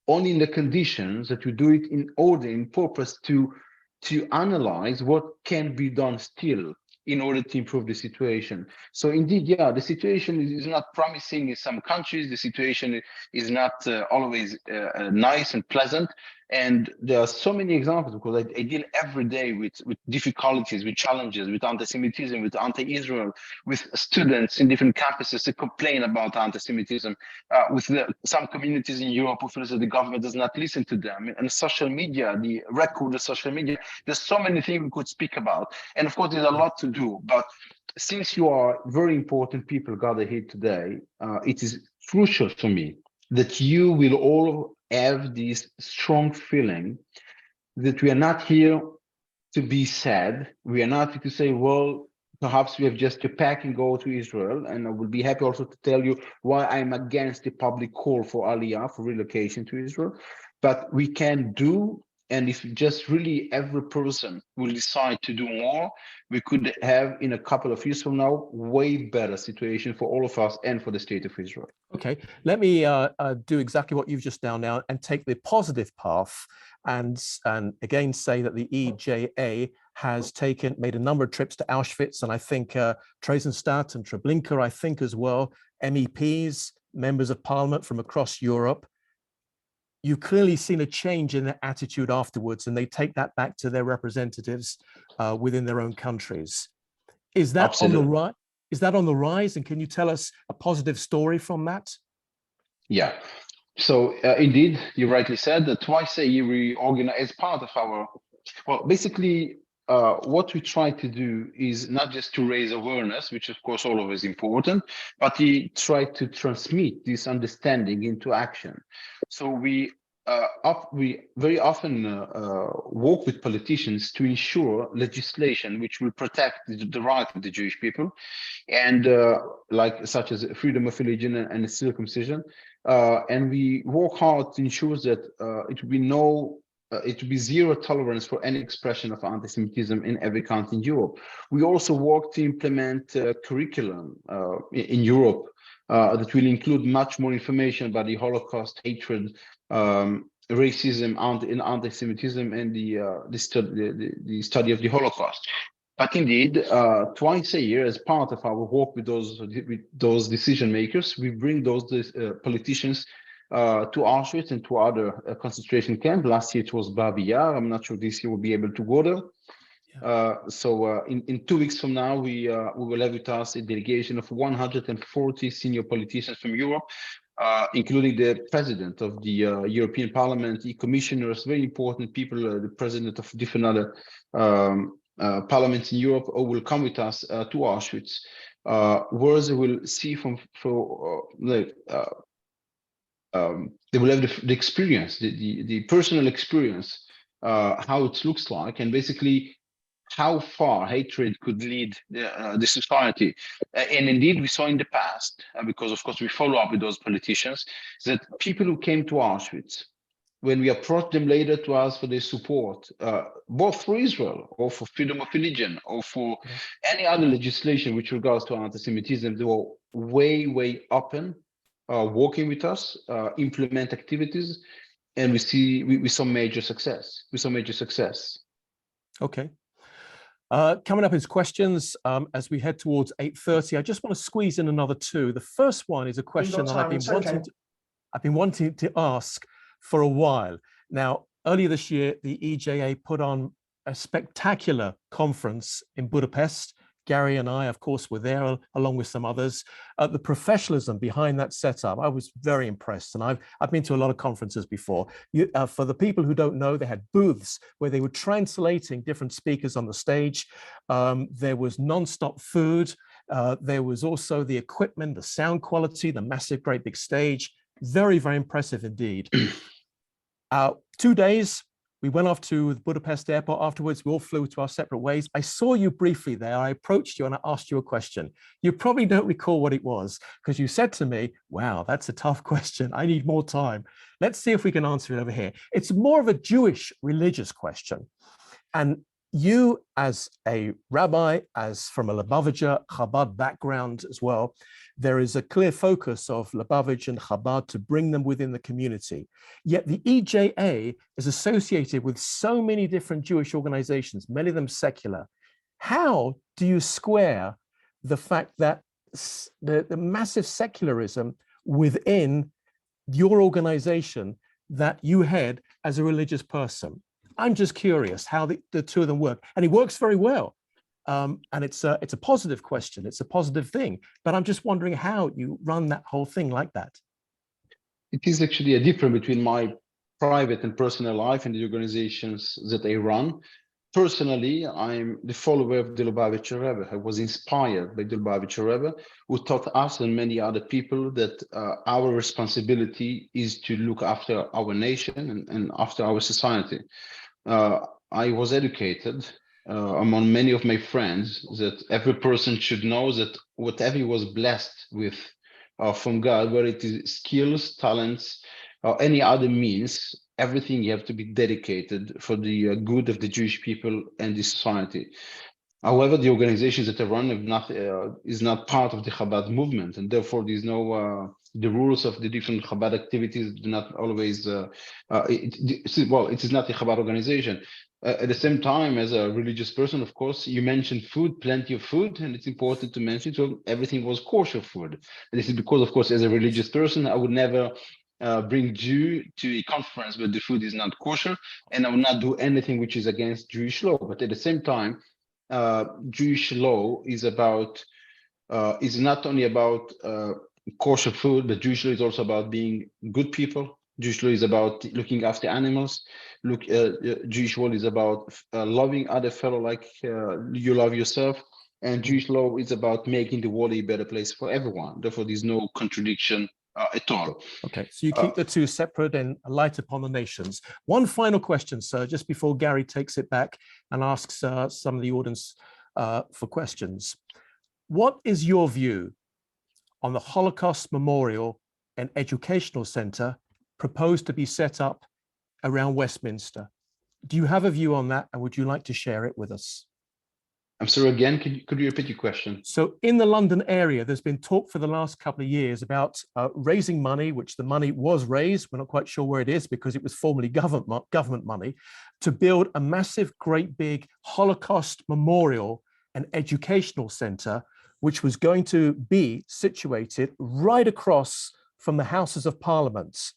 only in the conditions that you do it in order, in purpose to analyze what can be done still in order to improve the situation. So indeed, yeah, the situation is not promising in some countries. The situation is not always nice and pleasant. And there are so many examples because I deal every day with difficulties, with challenges, with anti-Semitism, with anti-Israel, with students in different campuses that complain about anti-Semitism, with some communities in Europe who feel that the government does not listen to them, and social media, the record of social media. There's so many things we could speak about. And of course, there's a lot to do. But since you are very important people gathered here today, it is crucial for me that you will all have this strong feeling that we are not here to be sad. We are not here to say, well, perhaps we have just to pack and go to Israel. And I will be happy also to tell you why I'm against the public call for Aliyah, for relocation to Israel. But we can do And if just really every person will decide to do more, we could have in a couple of years from now, way better situation for all of us and for the state of Israel. Okay, let me do exactly what you've just done now and take the positive path and again say that the EJA has made a number of trips to Auschwitz, and I think Theresienstadt and Treblinka, I think as well, MEPs, members of parliament from across Europe. You've clearly seen a change in their attitude afterwards, and they take that back to their representatives within their own countries. Is that Absolutely. on the right? Is that on the rise? And can you tell us a positive story from that? Yeah. So indeed, you rightly said that twice a year we organize as part of our, well, basically what we try to do is not just to raise awareness, which of course always important, but we try to transmit this understanding into action. So we very often work with politicians to ensure legislation which will protect the right of the Jewish people, and such as freedom of religion and circumcision. And we work hard to ensure that it will be zero tolerance for any expression of anti-Semitism in every country in Europe. We also work to implement curriculum in Europe that will include much more information about the Holocaust, hatred, racism, and anti-Semitism, and the study of the Holocaust. But indeed, twice a year, as part of our work with those decision makers, we bring those politicians to Auschwitz and to other concentration camps. Last year it was Babi Yar. I'm not sure this year we'll be able to go there. So in 2 weeks from now, we will have with us a delegation of 140 senior politicians from Europe, including the president of the European Parliament, the commissioners, very important people, the president of different other parliaments in Europe, who will come with us to Auschwitz, where they will see they will have the experience, the personal experience, how it looks like, and basically how far hatred could lead the society. And indeed, we saw in the past, because of course we follow up with those politicians, that people who came to Auschwitz, when we approached them later to ask for their support, both for Israel or for freedom of religion or for any other legislation which regards to anti-Semitism, they were way open, working with us, implement activities, and we saw major success. Okay. Coming up is questions as we head towards 8:30. I just want to squeeze in another two. The first one is a question that I've been wanting to ask for a while. Now, earlier this year, the EJA put on a spectacular conference in Budapest. Gary and I, of course, were there along with some others. The professionalism behind that setup, I was very impressed. And I've been to a lot of conferences before. For the people who don't know, they had booths where they were translating different speakers on the stage. There was non-stop food. There was also the equipment, the sound quality, the massive, great big stage. Very, very impressive indeed. 2 days, we went off to the Budapest airport afterwards. We all flew to our separate ways. I saw you briefly there. I approached you and I asked you a question. You probably don't recall what it was because you said to me, wow, that's a tough question. I need more time. Let's see if we can answer it over here. It's more of a Jewish religious question. And you as a rabbi, as from a Lubavitcher Chabad background as well, there is a clear focus of Lubavitch and Chabad to bring them within the community. Yet the EJA is associated with so many different Jewish organizations, many of them secular. How do you square the fact that the massive secularism within your organization that you head as a religious person? I'm just curious how the two of them work, and it works very well. And it's a positive question. It's a positive thing, but I'm just wondering how you run that whole thing like that. It is actually a difference between my private and personal life and the organizations that I run. Personally, I'm the follower of the Lubavitcher Rebbe. I was inspired by the Lubavitcher Rebbe, who taught us and many other people that our responsibility is to look after our nation and after our society. I was educated among many of my friends that every person should know that whatever he was blessed with from God, whether it is skills, talents, or any other means, everything you have to be dedicated for the good of the Jewish people and the society. However, the organizations that are run is not part of the Chabad movement, and therefore there's no the rules of the different Chabad activities do not always. It is not a Chabad organization. At the same time, as a religious person, of course, you mentioned food, plenty of food, and it's important to mention so everything was kosher food. And this is because, of course, as a religious person, I would never bring Jew to a conference where the food is not kosher, and I would not do anything which is against Jewish law. But at the same time, Jewish law is not only about kosher food, but Jewish law is also about being good people. Jewish law is about looking after animals. Jewish law is about loving other fellow like you love yourself. And Jewish law is about making the world a better place for everyone. Therefore, there's no contradiction at all. Okay, so you keep the two separate and light upon the nations. One final question, sir, just before Gary takes it back and asks some of the audience for questions. What is your view on the Holocaust Memorial and Educational Centre proposed to be set up around Westminster? Do you have a view on that, and would you like to share it with us? I'm sorry, again, could you repeat your question? So in the London area, there's been talk for the last couple of years about raising money, which the money was raised. We're not quite sure where it is because it was formerly government money, to build a massive, great big Holocaust Memorial and Educational Centre, which was going to be situated right across from the Houses of Parliament.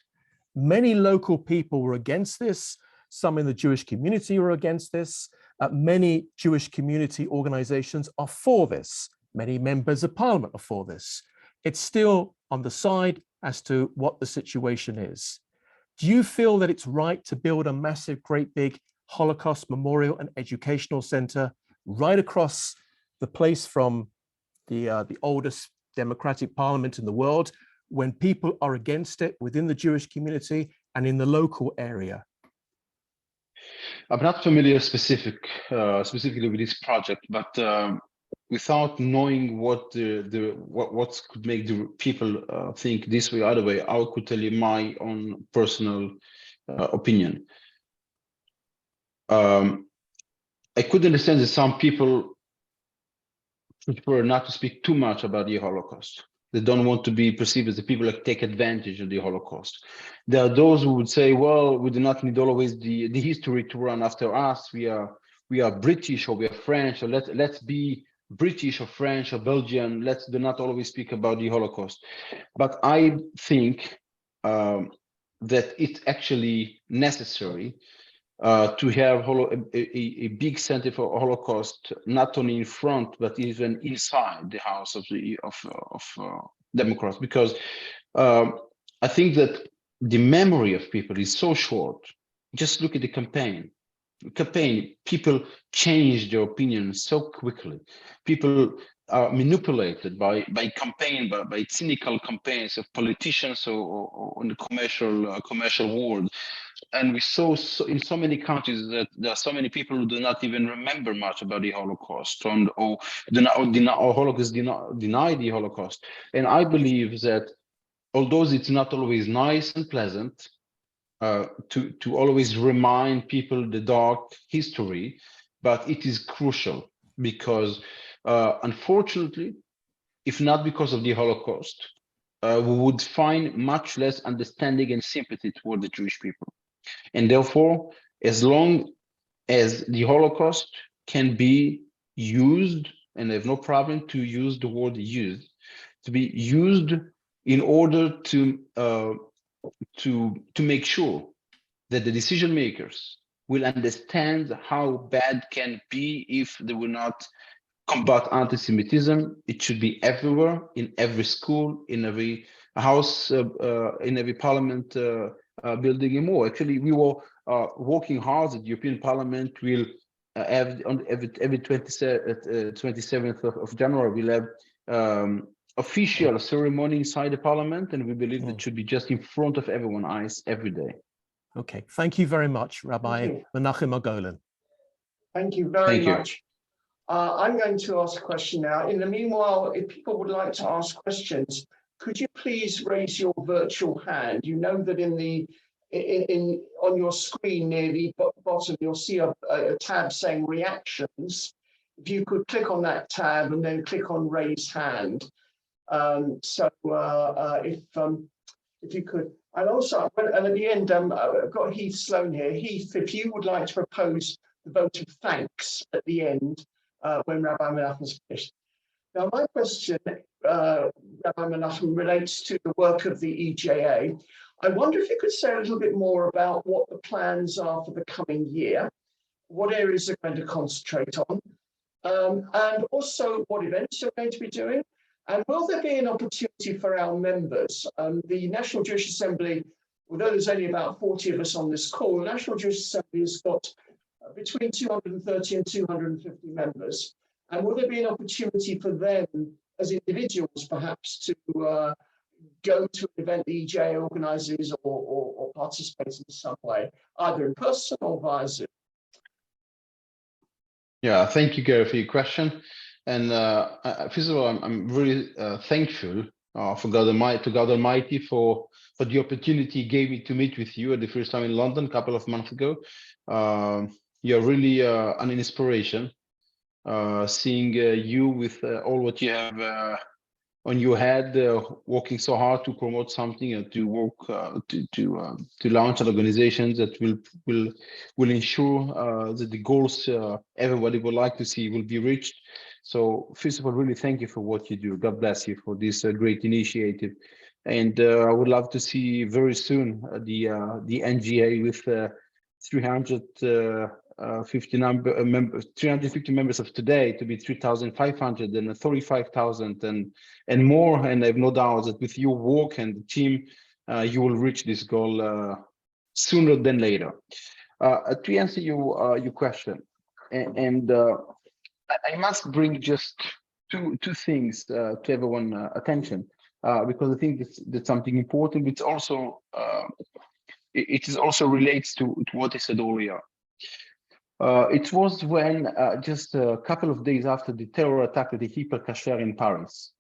Many local people were against this. Some in the Jewish community were against this. Many Jewish community organizations are for this. Many members of parliament are for this. It's still on the side as to what the situation is. Do you feel that it's right to build a massive, great big Holocaust Memorial and Educational Centre right across the place from the oldest democratic parliament in the world, when people are against it within the Jewish community and in the local area? I'm not familiar specifically with this project, but without knowing what could make the people think this way or other way, I could tell you my own personal opinion. I could understand that some people prefer not to speak too much about the Holocaust. They don't want to be perceived as the people that take advantage of the Holocaust. There are those who would say, well, we do not need always the history to run after us. We are British or we are French, so let's be British or French or Belgian. Let's do not always speak about the Holocaust. But I think that it's actually necessary to have a big center for Holocaust, not only in front but even inside the House of Democrats, because I think that the memory of people is so short. Just look at the campaign. People change their opinion so quickly. People are manipulated by cynical campaigns of politicians or in the commercial world. And we saw in so many countries that there are so many people who do not even remember much about the Holocaust, or Holocaust deny the Holocaust. And I believe that although it's not always nice and pleasant to always remind people the dark history, but it is crucial because unfortunately, if not because of the Holocaust, we would find much less understanding and sympathy toward the Jewish people. And therefore, as long as the Holocaust can be used, and I have no problem to use the word used, to be used in order to make sure that the decision makers will understand how bad can be if they will not combat anti-Semitism. It should be everywhere, in every school, in every house, in every parliament building and more. Actually, we were working hard at the European Parliament. We'll have on every 27th of January, we'll have official ceremony inside the Parliament, and we believe that should be just in front of everyone's eyes every day. Okay, thank you very much, Rabbi Menachem Margolin. Thank you very much. I'm going to ask a question now. In the meanwhile, if people would like to ask questions, could you please raise your virtual hand? You know that in the on your screen near the bottom, you'll see a tab saying reactions. If you could click on that tab and then click on raise hand. If you could, and also, and at the end, I've got Heath Sloan here. Heath, if you would like to propose the vote of thanks at the end when Rabbi Menachem's finished. Now, my question, Rabbi Menachem, relates to the work of the EJA. I wonder if you could say a little bit more about what the plans are for the coming year, what areas are going to concentrate on, and also what events you're going to be doing. And will there be an opportunity for our members? The National Jewish Assembly, although there's only about 40 of us on this call, the National Jewish Assembly has got between 230 and 250 members. And will there be an opportunity for them as individuals perhaps to go to an event the EJA organises or participate in some way, either in person or via Zoom? Yeah, thank you, Gary, for your question. And first of all, I'm really thankful for God Almighty for the opportunity He gave me to meet with you at the first time in London a couple of months ago. You're really an inspiration. Seeing you with all what you have on your head, working so hard to promote something and to work to launch an organization that will ensure that the goals everybody would like to see will be reached. So first of all, really thank you for what you do. God bless you for this great initiative. And I would love to see very soon the NJA with 350 members of today to be 3,500 and 35,000 and more. And I have no doubt that with your work and the team, you will reach this goal sooner than later. To answer your question, and I must bring just two things to everyone's attention, because I think that's something important. It's also it is also relates to what I said earlier. It was when just a couple of days after the terror attack at the Hyper Cacher in Paris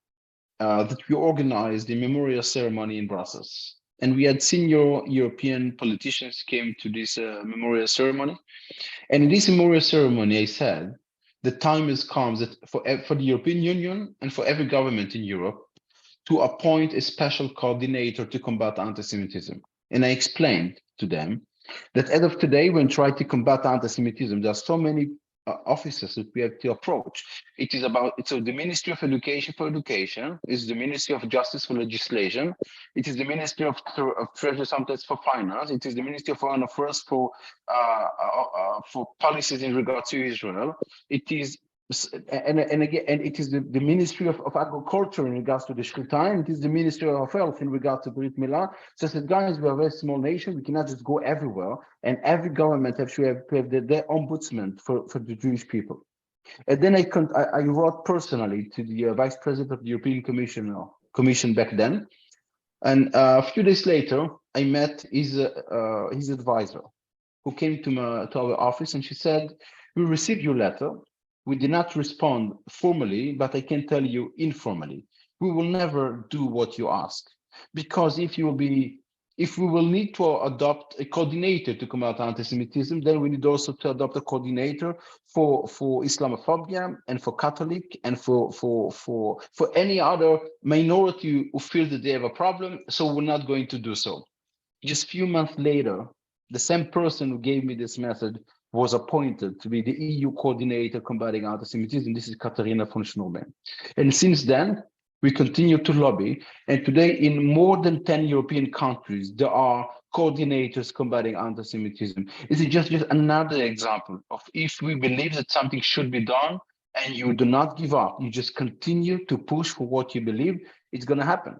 that we organized the memorial ceremony in Brussels. And we had senior European politicians came to this memorial ceremony. And in this memorial ceremony, I said, the time has come that for the European Union and for every government in Europe to appoint a special coordinator to combat anti-Semitism. And I explained to them that as of today, when trying to combat anti-Semitism, there are so many offices that we have to approach. It's the Ministry of Education for education, it's the Ministry of Justice for legislation, it is the Ministry of Treasury sometimes for finance, it is the Ministry of Foreign Affairs for policies in regards to Israel. It is and it is the Ministry of Agriculture in regards to the Shrita, and it is the Ministry of Health in regards to Brit Milah. So I said, guys, we are a very small nation. We cannot just go everywhere, and every government has to have their ombudsman for the Jewish people. And then I wrote personally to the Vice President of the European Commission back then, and a few days later, I met his advisor, who came to our office, and she said, "We received your letter. We did not respond formally, but I can tell you informally, we will never do what you ask, because if we will need to adopt a coordinator to combat anti-Semitism, then we need also to adopt a coordinator for Islamophobia and for Catholic and for any other minority who feels that they have a problem. So we're not going to do so." Just a few months later, the same person who gave me this message was appointed to be the EU coordinator combating anti-Semitism. This is Katharina von Schnurbein. And since then, we continue to lobby. And today, in more than 10 European countries, there are coordinators combating anti-Semitism. This is just another example of if we believe that something should be done and you do not give up, you just continue to push for what you believe, it's going to happen.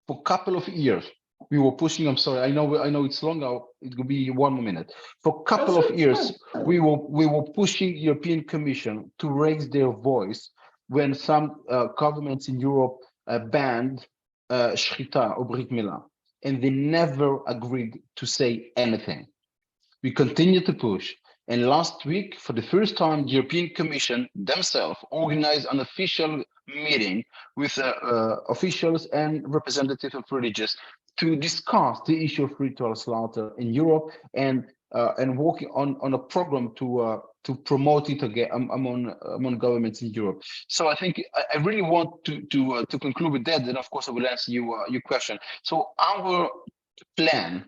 For a couple of years, we were pushing. I'm sorry. I know it's long. It will be 1 more minute. For a couple of years, we were pushing European Commission to raise their voice when some governments in Europe banned Shrita or Brit Milah, and they never agreed to say anything. We continue to push. And last week, for the first time, the European Commission themselves organized an official meeting with officials and representatives of religious to discuss the issue of ritual slaughter in Europe and working on a program to promote it again among governments in Europe. So I think I really want to conclude with that. Then of course I will answer your question. So our plan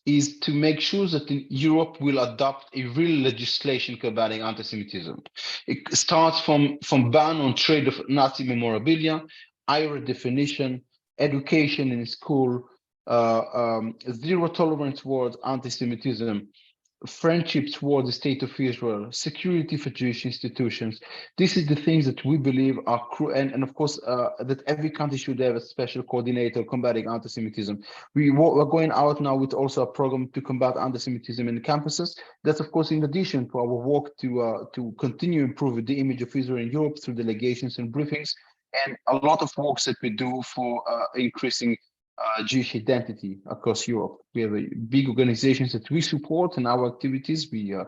is to make sure that Europe will adopt a real legislation combating anti-Semitism. It starts from ban on trade of Nazi memorabilia, IRA definition, education in school, zero tolerance towards anti-Semitism, friendship towards the state of Israel, security for Jewish institutions. This is the things that we believe are crucial, and of course that every country should have a special coordinator combating anti-Semitism. We're going out now with also a program to combat anti-Semitism in campuses. That's of course in addition to our work to continue improving the image of Israel in Europe through delegations and briefings, and a lot of works that we do for increasing Jewish identity across Europe. We have big organizations that we support in our activities. We're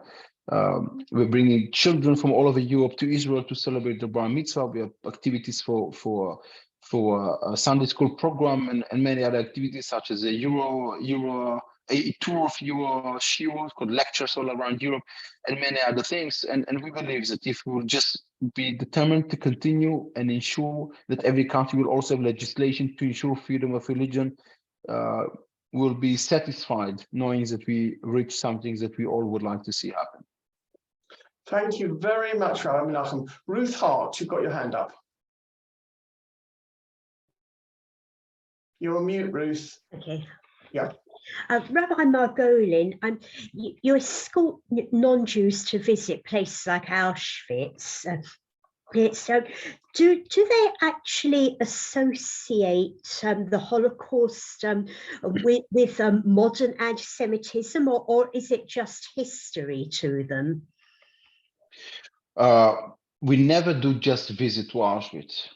bringing children from all over Europe to Israel to celebrate the Bar Mitzvah. We have activities for a Sunday school program and many other activities such as a tour of Euro shiuros called lectures all around Europe and many other things. And we believe that if we will just be determined to continue and ensure that every country will also have legislation to ensure freedom of religion, will be satisfied knowing that we reach something that we all would like to see happen. Thank you very much, Rabbi Menachem. Ruth Hart, you've got your hand up. You're on mute, Ruth. Okay. Yeah. Rabbi Margolin, you escort non-Jews to visit places like Auschwitz. So do they actually associate the Holocaust with modern anti-Semitism, or is it just history to them? We never do just visit to Auschwitz.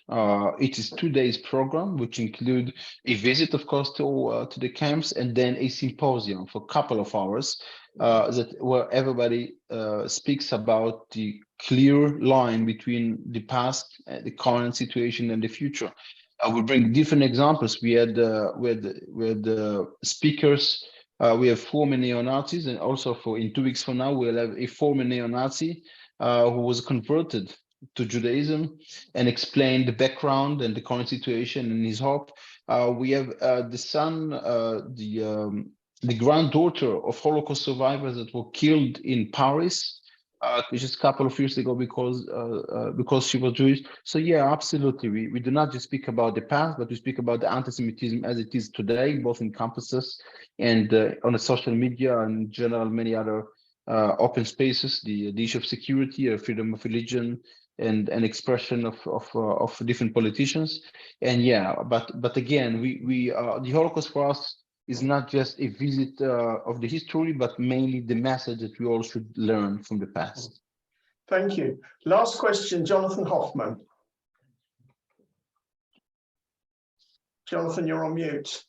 It is 2 days program, which include a visit, of course, to the camps, and then a symposium for a couple of hours where everybody speaks about the clear line between the past, the current situation, and the future. We bring different examples. We had speakers. We have former neo-Nazis, and also in 2 weeks from now, we'll have a former neo-Nazi who was converted to Judaism and explained the background and the current situation and his hope. We have the son, the granddaughter of Holocaust survivors that were killed in Paris just a couple of years ago because she was Jewish. So yeah, absolutely. We do not just speak about the past, but we speak about the anti-Semitism as it is today, both in campuses and on the social media and in general many other open spaces, the issue of security, freedom of religion, and an expression of different politicians. And yeah, but again, the Holocaust for us is not just a visit of the history, but mainly the message that we all should learn from the past. Thank you. Last question, Jonathan Hoffman. Jonathan, you're on mute.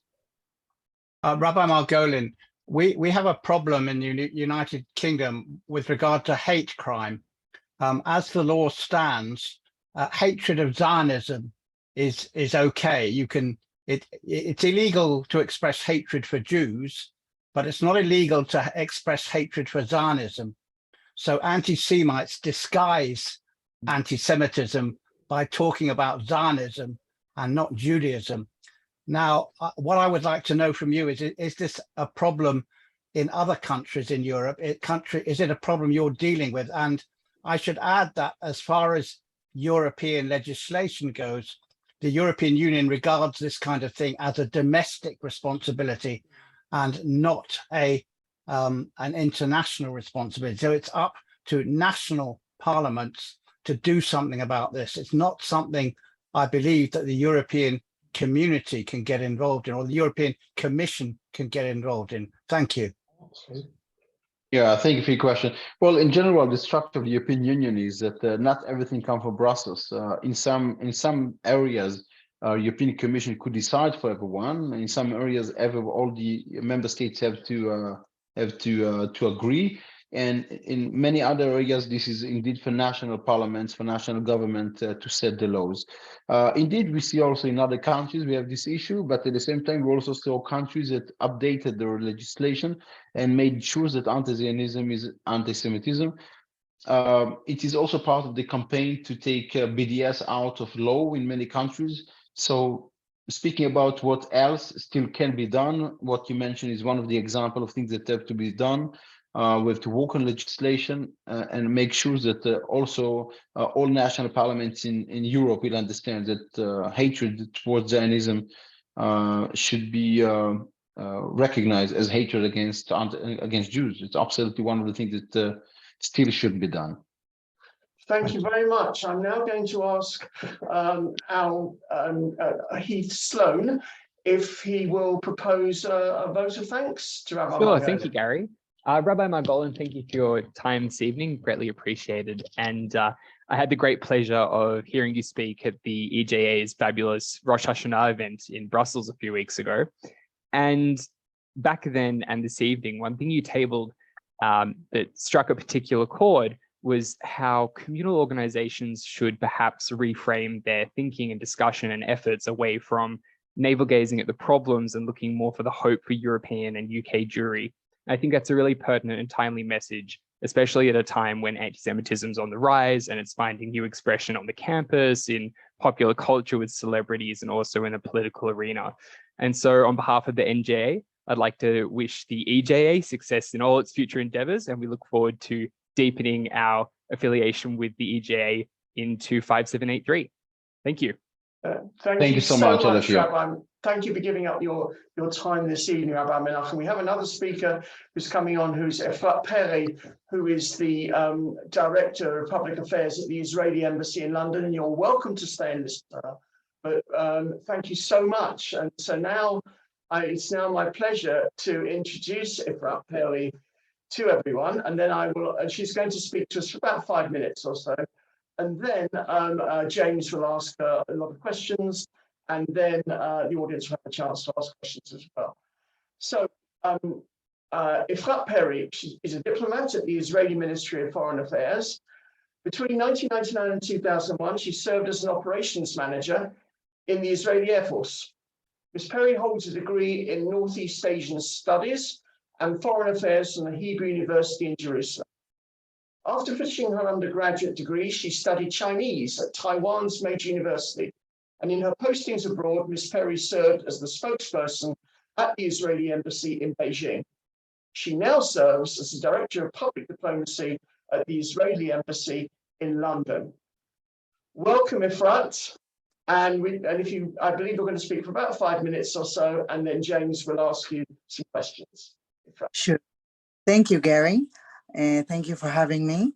Rabbi Margolin, we have a problem in the United Kingdom with regard to hate crime. As the law stands, hatred of Zionism is okay. It's illegal to express hatred for Jews, but it's not illegal to express hatred for Zionism. So anti-Semites disguise anti-Semitism by talking about Zionism and not Judaism. Now, what I would like to know from you is this a problem in other countries in Europe? Is it a problem you're dealing with? And I should add that as far as European legislation goes, the European Union regards this kind of thing as a domestic responsibility and not an international responsibility. So it's up to national parliaments to do something about this. It's not something I believe that the European community can get involved in, or the European Commission can get involved in. Thank you. Yeah, thank you for your question. Well, in general, the structure of the European Union is that not everything comes from Brussels. In some areas, European Commission could decide for everyone. In some areas, all the member states have to agree. And in many other areas, this is indeed for national parliaments, for national government to set the laws. Indeed, we see also in other countries, we have this issue, but at the same time, we also saw countries that updated their legislation and made sure that anti-Zionism is anti-Semitism. It is also part of the campaign to take BDS out of law in many countries. So speaking about what else still can be done, what you mentioned is one of the examples of things that have to be done. We have to work on legislation and make sure that also all national parliaments in Europe will understand that hatred towards Zionism should be recognized as hatred against Jews. It's absolutely one of the things that still should be done. Thank you very much. I'm now going to ask Heath Sloan if he will propose a vote of thanks to Rabbi Sure, Margolin. thank you, Gary. Rabbi Margolin, thank you for your time this evening, greatly appreciated. And I had the great pleasure of hearing you speak at the NJA's fabulous Rosh Hashanah event in Brussels a few weeks ago. And back then and this evening, one thing you tabled that struck a particular chord was how communal organizations should perhaps reframe their thinking and discussion and efforts away from navel-gazing at the problems and looking more for the hope for European and UK Jewry. I think that's a really pertinent and timely message, especially at a time when anti-Semitism is on the rise and it's finding new expression on the campus, in popular culture with celebrities, and also in the political arena. And so on behalf of the NJA, I'd like to wish the EJA success in all its future endeavors, and we look forward to deepening our affiliation with the EJA into 5783. Thank you. Thank you so much, all of you. Rabbi. Thank you for giving up your time this evening, Rabbi Menachem. We have another speaker who's coming on, who's Efrat Perri, who is the Director of Public Affairs at the Israeli Embassy in London, and you're welcome to stay and listen to her. But thank you so much. And so now, it's now my pleasure to introduce Efrat Perri to everyone, and then she's going to speak to us for about 5 minutes or so. And then James will ask a lot of questions, and then the audience will have a chance to ask questions as well. So Efrat Perri is a diplomat at the Israeli Ministry of Foreign Affairs. Between 1999 and 2001, she served as an operations manager in the Israeli Air Force. Ms. Perri holds a degree in Northeast Asian Studies and Foreign Affairs from the Hebrew University in Jerusalem. After finishing her undergraduate degree, she studied Chinese at Taiwan's major university. And in her postings abroad, Ms. Perri served as the spokesperson at the Israeli Embassy in Beijing. She now serves as the Director of Public Diplomacy at the Israeli Embassy in London. Welcome, Efrat. I believe we're going to speak for about 5 minutes or so, and then James will ask you some questions. Efrat. Sure. Thank you, Gary. Thank you for having me.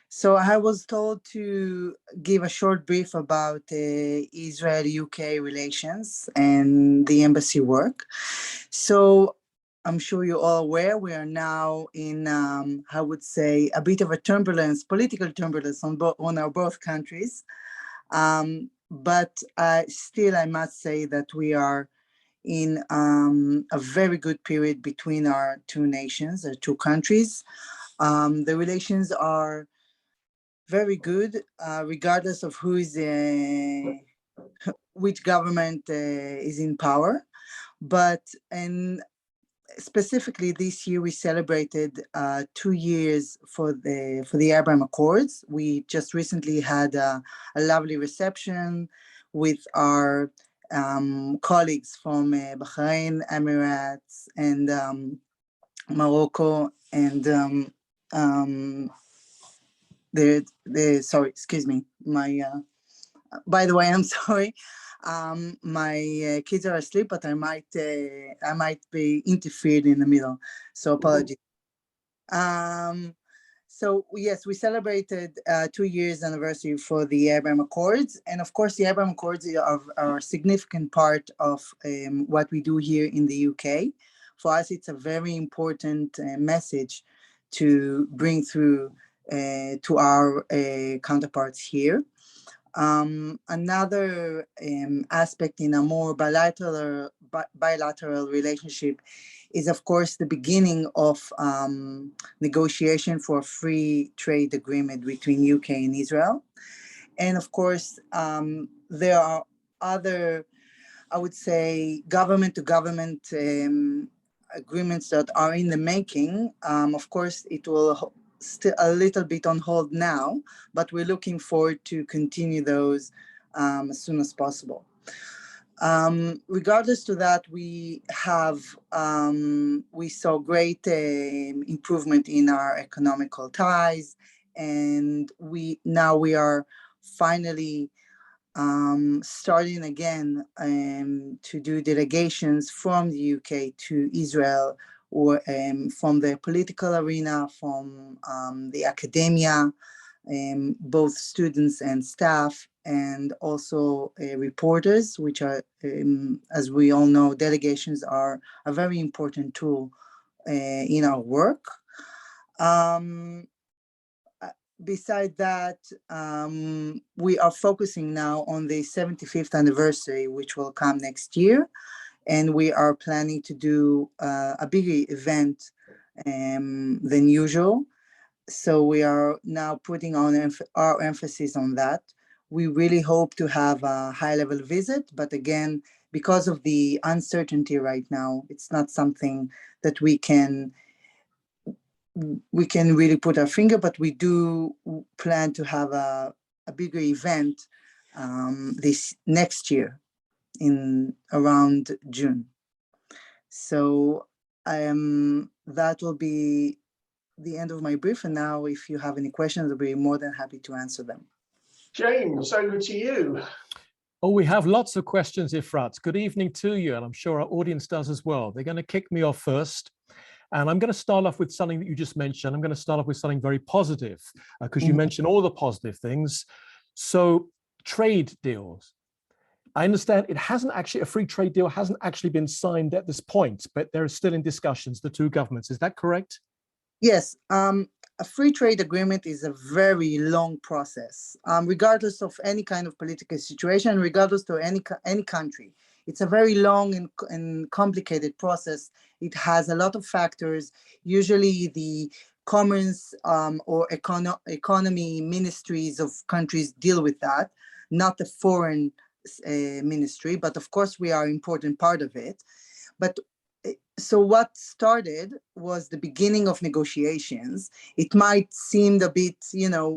So I was told to give a short brief about Israel-UK relations and the embassy work. So I'm sure you're all aware we are now in, I would say, a bit of a turbulence, political turbulence on our both countries. But still, I must say that we are in a very good period between our two nations, our two countries. The relations are very good, regardless of which government is in power. And specifically this year, we celebrated 2 years for the Abraham Accords. We just recently had a lovely reception with our colleagues from Bahrain, Emirates, and Morocco, and sorry, excuse me. By the way, I'm sorry. My kids are asleep, but I might be interfered in the middle, so apologies. So yes, we celebrated 2 years anniversary for the Abraham Accords, and of course, the Abraham Accords are a significant part of what we do here in the UK. For us, it's a very important message to bring through to our counterparts here. Another aspect in a more bilateral relationship is, of course, the beginning of negotiation for a free trade agreement between UK and Israel. And of course, there are other, I would say, government-to-government agreements that are in the making. Of course, it will still a little bit on hold now, but we're looking forward to continue those as soon as possible. Regardless to that, we saw great improvement in our economical ties, and we are finally starting again to do delegations from the UK to Israel, or from the political arena, from the academia, both students and staff, and also reporters, which are, as we all know, delegations are a very important tool in our work. Beside that, we are focusing now on the 75th anniversary, which will come next year. And we are planning to do a bigger event than usual. So we are now putting on our emphasis on that. We really hope to have a high-level visit, but again, because of the uncertainty right now, it's not something that we can really put our finger, but we do plan to have a bigger event this next year in around June. So that will be the end of my brief. And now if you have any questions, I'll be more than happy to answer them. James, over to you. Oh, we have lots of questions, Efrat. Good evening to you, and I'm sure our audience does as well. They're going to kick me off first. And I'm going to start off with something that you just mentioned. I'm going to start off with something very positive, because you mentioned all the positive things. So trade deals. I understand it hasn't actually, a free trade deal hasn't actually been signed at this point, but they're still in discussions, the two governments. Is that correct? Yes. A free trade agreement is a very long process, regardless of any kind of political situation, regardless to any country. It's a very long and complicated process. It has a lot of factors. Usually the commerce or economy ministries of countries deal with that, not the foreign ministry, but of course we are an important part of it. But so what started was the beginning of negotiations. It might seem a bit,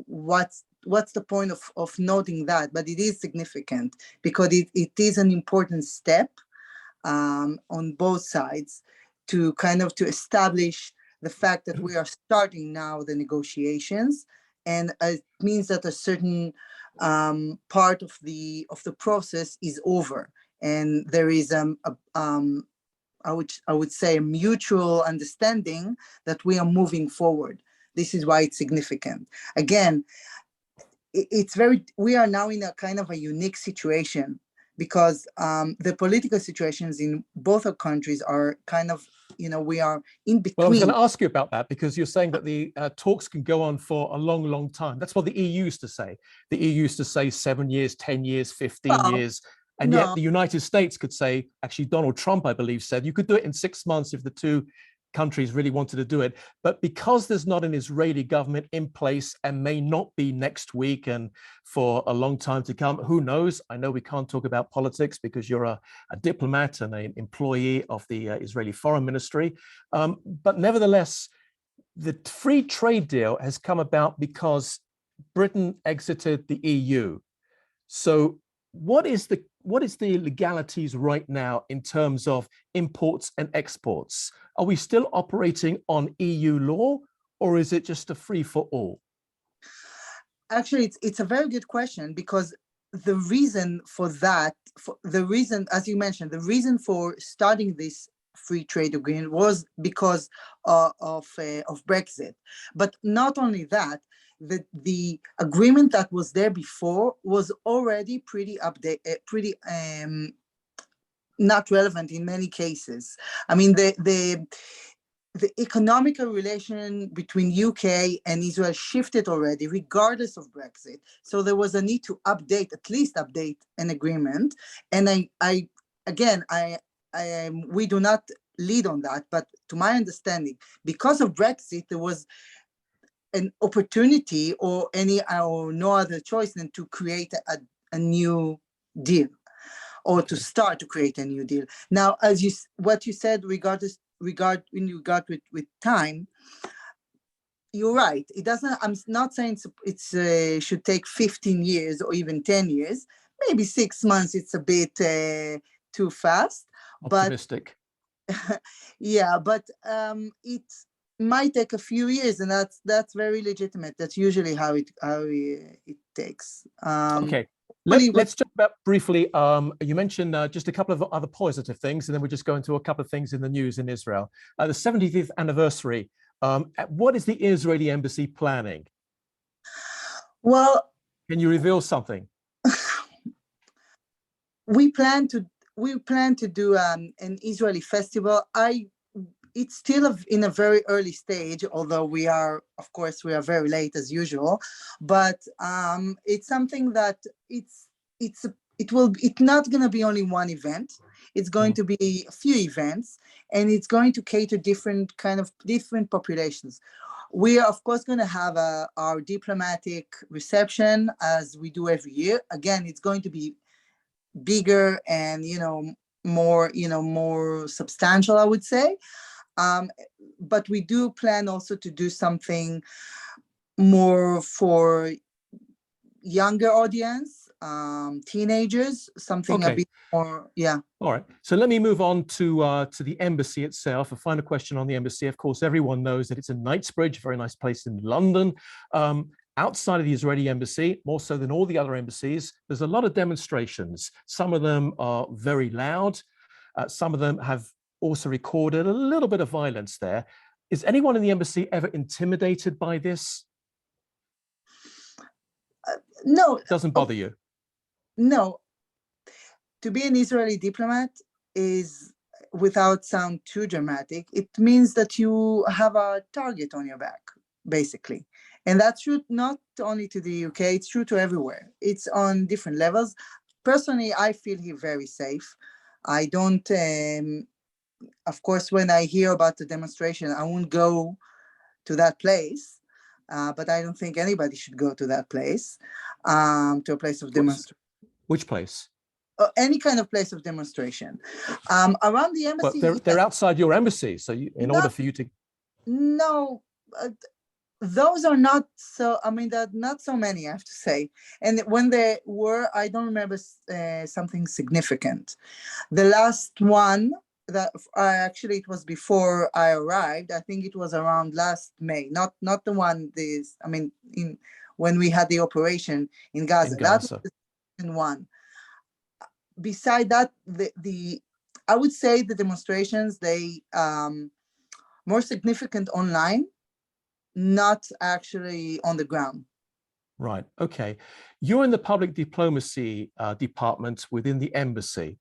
what's the point of noting that? But it is significant because it is an important step on both sides to to establish the fact that we are starting now the negotiations, and it means that a certain part of the process is over, and there is I would say a mutual understanding that we are moving forward. This is why it's significant. Again, we are now in a kind of a unique situation, because the political situations in both our countries are we are in between. Well, I was going to ask you about that, because you're saying that the talks can go on for a long, long time. That's what the EU used to say. The EU used to say 7 years, 10 years, 15 years. And yet the United States could say, actually Donald Trump, I believe, said you could do it in 6 months if the two countries really wanted to do it. But because there's not an Israeli government in place, and may not be next week and for a long time to come, who knows? I know we can't talk about politics because you're a diplomat and an employee of the Israeli Foreign Ministry. But nevertheless, the free trade deal has come about because Britain exited the EU. So what is the legalities right now in terms of imports and exports? Are we still operating on EU law, or is it just a free for all? Actually, it's a very good question, because the reason for that, as you mentioned, the reason for starting this free trade agreement was because of Brexit. But not only that, the agreement that was there before was already pretty not relevant in many cases. I mean, the economical relation between UK and Israel shifted already, regardless of Brexit. So there was a need to at least update an agreement. And we do not lead on that, but to my understanding, because of Brexit, there was an opportunity or no other choice than to create a new deal, or to start to create a new deal. Now, what you said with time, you're right. It doesn't. I'm not saying it's should take 15 years or even 10 years. Maybe 6 months. It's a bit too fast. Optimistic. But yeah, but it might take a few years, and that's very legitimate. That's usually how it takes. Okay. Let's talk about briefly, you mentioned just a couple of other positive things, and then we'll just go into a couple of things in the news in Israel. The 75th anniversary, what is the Israeli embassy planning? Well, can you reveal something? We plan to do an Israeli festival. It's still in a very early stage, although we are very late as usual. But it's something that it's not going to be only one event. It's going to be a few events, and it's going to cater different populations. We are of course going to have our diplomatic reception as we do every year. Again, it's going to be bigger and more substantial, I would say. But we do plan also to do something more for younger audience, teenagers, something a bit more, yeah. All right. So let me move on to the embassy itself. A final question on the embassy. Of course, everyone knows that it's in Knightsbridge, a very nice place in London. Outside of the Israeli embassy, more so than all the other embassies, there's a lot of demonstrations. Some of them are very loud. Some of them have also recorded a little bit of violence there. Is anyone in the embassy ever intimidated by this? No. It doesn't bother you? No. To be an Israeli diplomat is, without sound too dramatic, it means that you have a target on your back, basically. And that's true not only to the UK, it's true to everywhere. It's on different levels. Personally, I feel here very safe. I don't, of course, when I hear about the demonstration, I won't go to that place, but I don't think anybody should go to that place, to a place of demonstration. Which place? Any kind of place of demonstration. Around the embassy. But they're outside your embassy, so in order for you to. No. Those are not so, there are not so many, I have to say. And when there were, I don't remember something significant. The last one that actually it was before I arrived. I think it was around last May, not the one when we had the operation in Gaza. That was the second one. Beside that, I would say the demonstrations, they more significant online, not actually on the ground. Right. Okay. You're in the public diplomacy department within the embassy.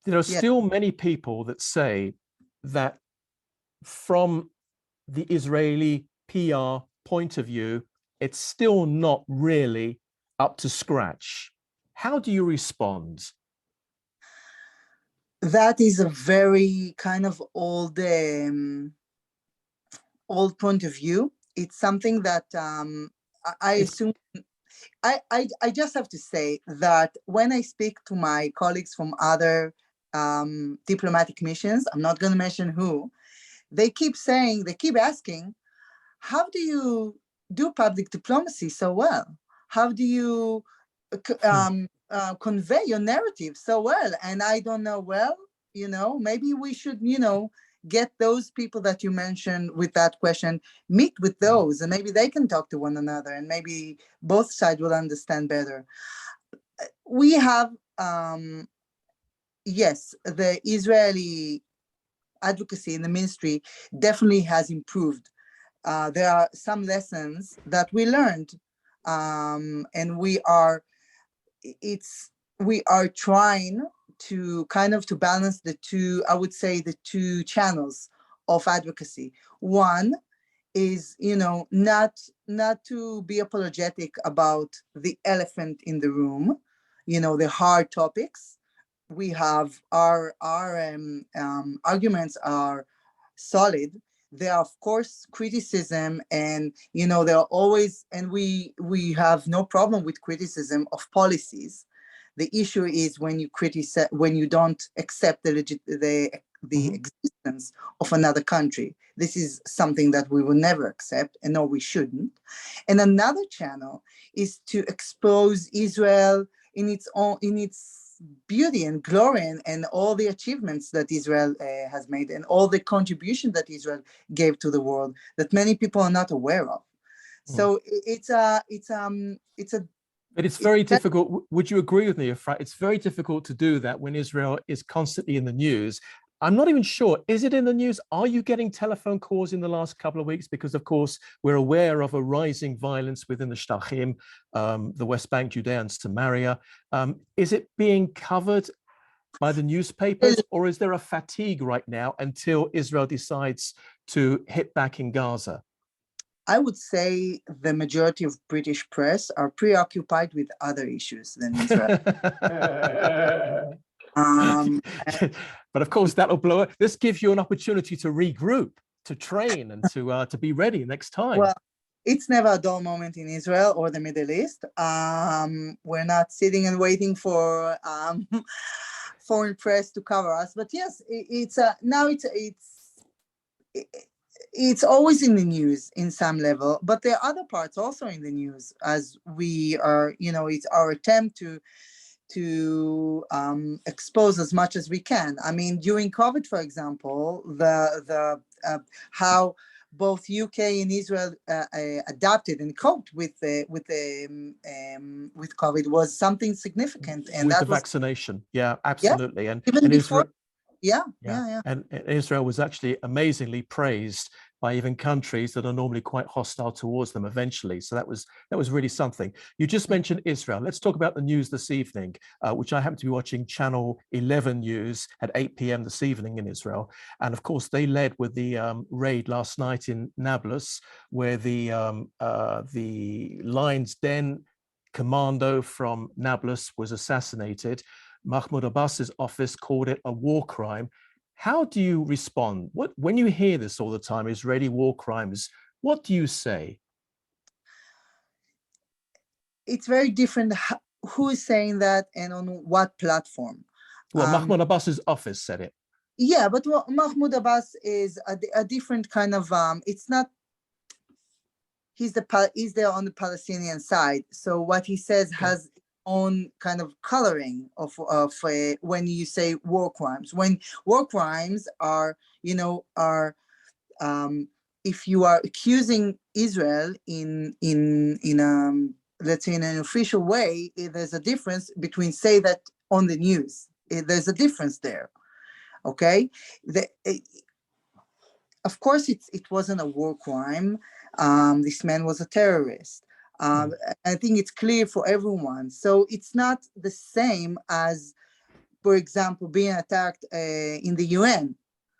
There are still many people that say that from the Israeli PR point of view, it's still not really up to scratch. How do you respond? That is a very kind of old point of view. It's something that I assume. I just have to say that when I speak to my colleagues from other diplomatic missions, I'm not going to mention who, they keep asking, how do you do public diplomacy so well? How do you convey your narrative so well? And I don't know, maybe we should, get those people that you mentioned with that question, meet with those, and maybe they can talk to one another, and maybe both sides will understand better. We have, yes, the Israeli advocacy in the ministry definitely has improved. There are some lessons that we learned, and we are trying kind of to balance the two, I would say the two channels of advocacy. One is, not to be apologetic about the elephant in the room, the hard topics. We have our arguments are solid. There are, of course, criticism, and there are always, and we have no problem with criticism of policies. The issue is when you criticize, when you don't accept the existence of another country. This is something that we will never accept, and no, we shouldn't. And another channel is to expose Israel in its beauty and glory, and all the achievements that Israel has made, and all the contribution that Israel gave to the world that many people are not aware of. So But it's very difficult. Would you agree with me, Efrat? It's very difficult to do that when Israel is constantly in the news. I'm not even sure, is it in the news? Are you getting telephone calls in the last couple of weeks? Because of course, we're aware of a rising violence within the Shtachim, the West Bank, Judea and Samaria. Is it being covered by the newspapers, or is there a fatigue right now until Israel decides to hit back in Gaza? I would say the majority of British press are preoccupied with other issues than Israel. But of course, that'll blow it. This gives you an opportunity to regroup, to train, and to be ready next time. Well, it's never a dull moment in Israel or the Middle East. We're not sitting and waiting for foreign press to cover us. But yes, it's always in the news in some level, but there are other parts also in the news, as we are, it's our attempt to expose as much as we can. I mean, during COVID, for example, how both UK and Israel adapted and coped with COVID was something significant, and with that the vaccination, yeah, absolutely, yeah, and even before. Israel, Yeah. And Israel was actually amazingly praised by even countries that are normally quite hostile towards them eventually. So that was really something. You just mentioned Israel. Let's talk about the news this evening, which I happen to be watching Channel 11 News at 8 p.m. this evening in Israel. And of course, they led with the raid last night in Nablus, where the Lion's Den commando from Nablus was assassinated. Mahmoud Abbas's office called it a war crime. How do you respond? When you hear this all the time, Israeli war crimes, what do you say? It's very different who is saying that and on what platform. Well, Mahmoud Abbas's office said it. Yeah, but Mahmoud Abbas is a different kind of, it's not, he's there on the Palestinian side. So what he says has own kind of coloring of when you say war crimes. When war crimes are, if you are accusing Israel in let's say in an official way, there's a difference between say that on the news. There's a difference there. Okay, of course it wasn't a war crime. This man was a terrorist. I think it's clear for everyone. So it's not the same as, for example, being attacked in the UN.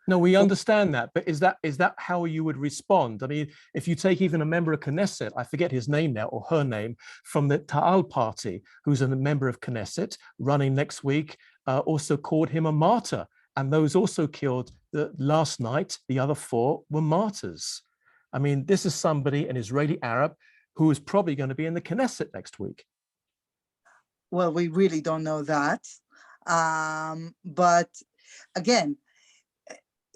No, we understand that, but is that how you would respond? I mean, if you take even a member of Knesset, I forget his name now or her name, from the Ta'al party, who's a member of Knesset running next week, also called him a martyr. And those also killed last night, the other 4 were martyrs. I mean, this is somebody, an Israeli Arab, who is probably going to be in the Knesset next week. Well, we really don't know that. But again,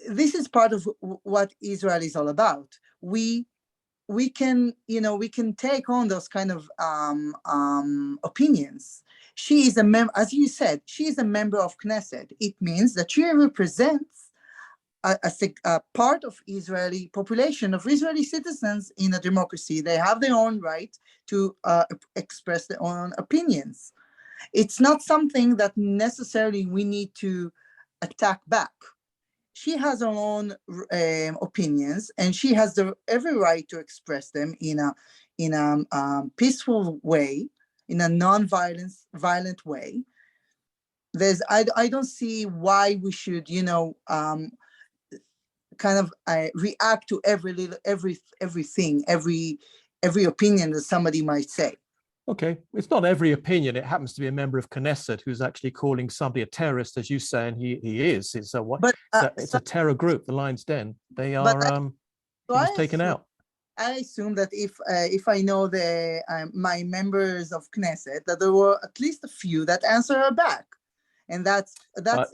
this is part of what Israel is all about. We can take on those kind of opinions. She is a member, as you said, she is a member of Knesset. It means that she represents a part of Israeli population, of Israeli citizens in a democracy. They have their own right to express their own opinions. It's not something that necessarily we need to attack back. She has her own opinions, and she has every right to express them in a peaceful way, in a non-violent way. I don't see why we should, kind of react to everything, every opinion that somebody might say. Okay, it's not every opinion. It happens to be a member of Knesset who's actually calling somebody a terrorist, as you say, and he is. It's a what? But It's a terror group, the Lion's Den. They but are. He was taken out. I assume that if I know my members of Knesset, that there were at least a few that answer her back, and that's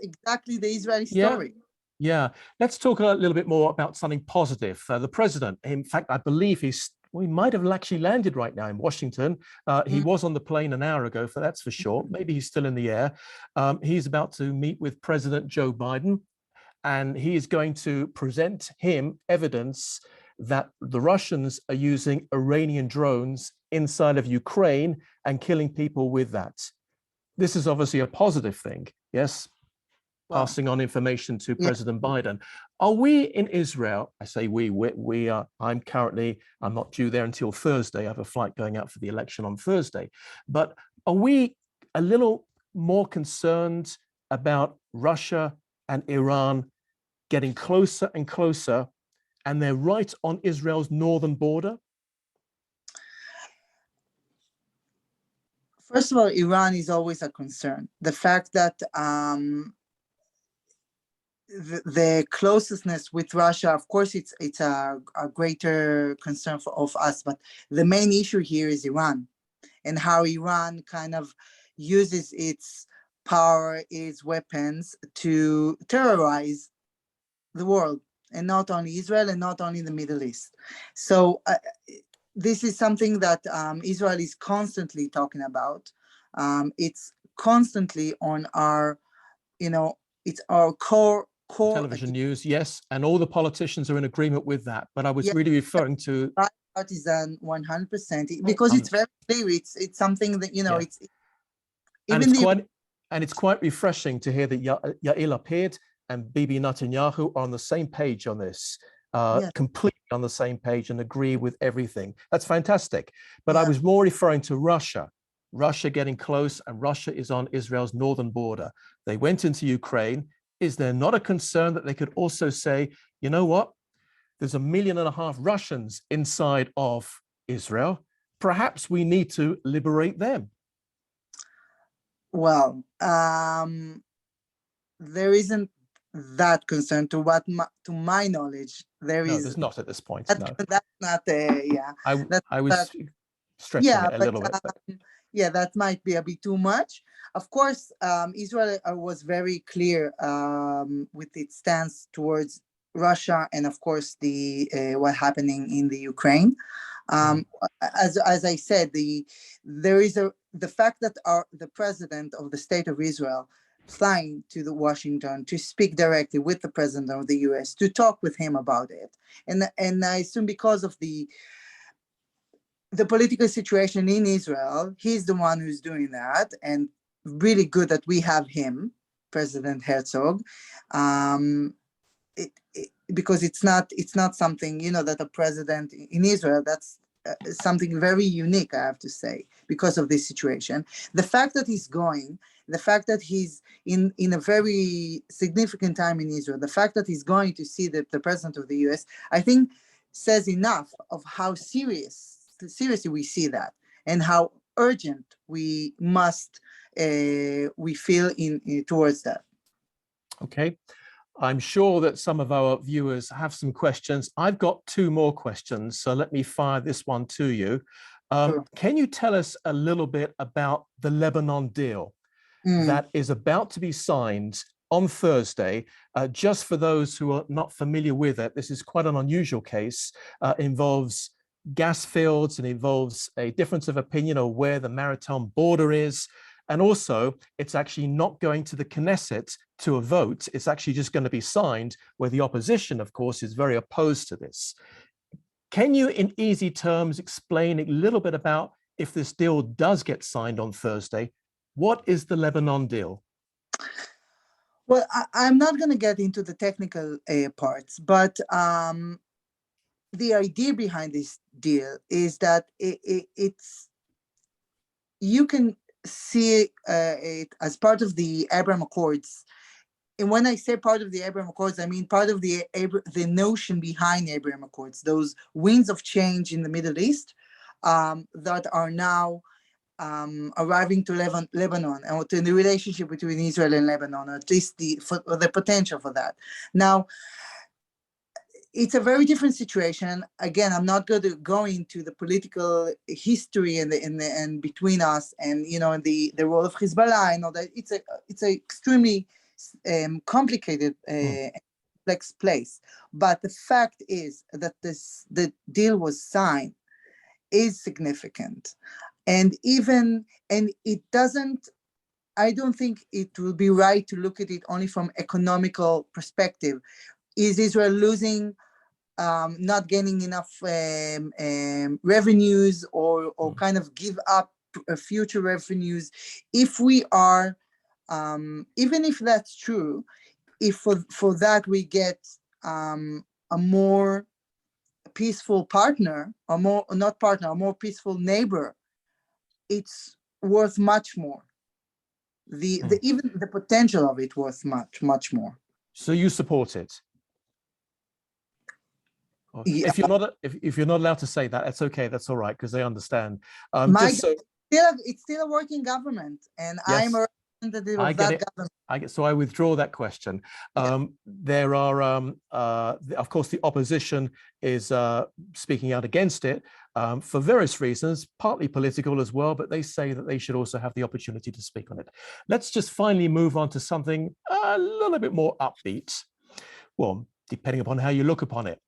exactly the Israeli story. Yeah, let's talk a little bit more about something positive. The president, in fact, I believe we might have actually landed right now in Washington. He was on the plane an hour ago, that's for sure. Maybe he's still in the air. He's about to meet with President Joe Biden, and he is going to present him evidence that the Russians are using Iranian drones inside of Ukraine and killing people with that. This is obviously a positive thing, yes? Passing on information to President Biden. Are we in Israel? I say we are. I'm not due there until Thursday. I have a flight going out for the election on Thursday. But are we a little more concerned about Russia and Iran getting closer and closer, and they're right on Israel's northern border? First of all, Iran is always a concern. The fact that the closeness with Russia, of course, it's a greater concern of us, but the main issue here is Iran and how Iran kind of uses its power, its weapons to terrorize the world, and not only Israel and not only the Middle East. So this is something that Israel is constantly talking about. It's constantly on our, it's our core television news, yes, and all the politicians are in agreement with that. But I was really referring to partisan 100%, because it's very clear. It's something that it's even it's quite refreshing to hear that Yair Lapid and Bibi Netanyahu are on the same page on this, completely on the same page and agree with everything. That's fantastic. But I was more referring to Russia getting close, and Russia is on Israel's northern border. They went into Ukraine. Is there not a concern that they could also say, you know what, there's 1.5 million Russians inside of Israel. Perhaps we need to liberate them. Well, there isn't that concern to my knowledge. There's not at this point. That's not I was stretching it a little bit. That might be a bit too much. Of course, Israel was very clear with its stance towards Russia, and of course what happening in the Ukraine. As I said, the fact that the president of the state of Israel flying to the Washington to speak directly with the president of the US to talk with him about it, and I assume because of the political situation in Israel, he's the one who's doing that, and really good that we have him, President Herzog, because it's not something that a president in Israel, that's something very unique, I have to say, because of this situation. The fact that he's going, the fact that he's in a very significant time in Israel, the fact that he's going to see the president of the US, I think says enough of how seriously we see that, and how urgent we feel towards that. Okay, I'm sure that some of our viewers have some questions. I've got 2 more questions, so let me fire this one to you. Sure. Can you tell us a little bit about the Lebanon deal that is about to be signed on Thursday? Just for those who are not familiar with it, this is quite an unusual case. Involves gas fields and involves a difference of opinion of where the maritime border is. And also, it's actually not going to the Knesset to a vote. It's actually just going to be signed, where the opposition, of course, is very opposed to this. Can you, in easy terms, explain a little bit about, if this deal does get signed on Thursday, what is the Lebanon deal? Well, I'm not going to get into the technical parts, but the idea behind this deal is that you can see it as part of the Abraham Accords. And when I say part of the Abraham Accords, I mean part of the notion behind Abraham Accords, those winds of change in the Middle East that are now arriving to Lebanon, or to the relationship between Israel and Lebanon, or at least the potential for that. Now, it's a very different situation. Again, I'm not going to go into the political history and between us, and and the role of Hezbollah and all that. It's a extremely complicated, complex place. But the fact is that the deal was signed is significant, and it doesn't. I don't think it will be right to look at it only from economical perspective. Is Israel losing, not gaining enough revenues, or kind of give up future revenues? If we are, even if that's true, if for that we get a more peaceful partner, a more peaceful neighbor, it's worth much more. Even the potential of it worth much more. So you support it? Yeah. If you're not allowed to say that, that's okay. That's all right, because they understand. It's still a working government, and Yes, I'm a representative I of get that it. government. So I withdraw that question. There are, of course, the opposition is speaking out against it for various reasons, partly political as well, but they say that they should also have the opportunity to speak on it. Let's just finally move on to something a little bit more upbeat. Well, depending upon how you look upon it.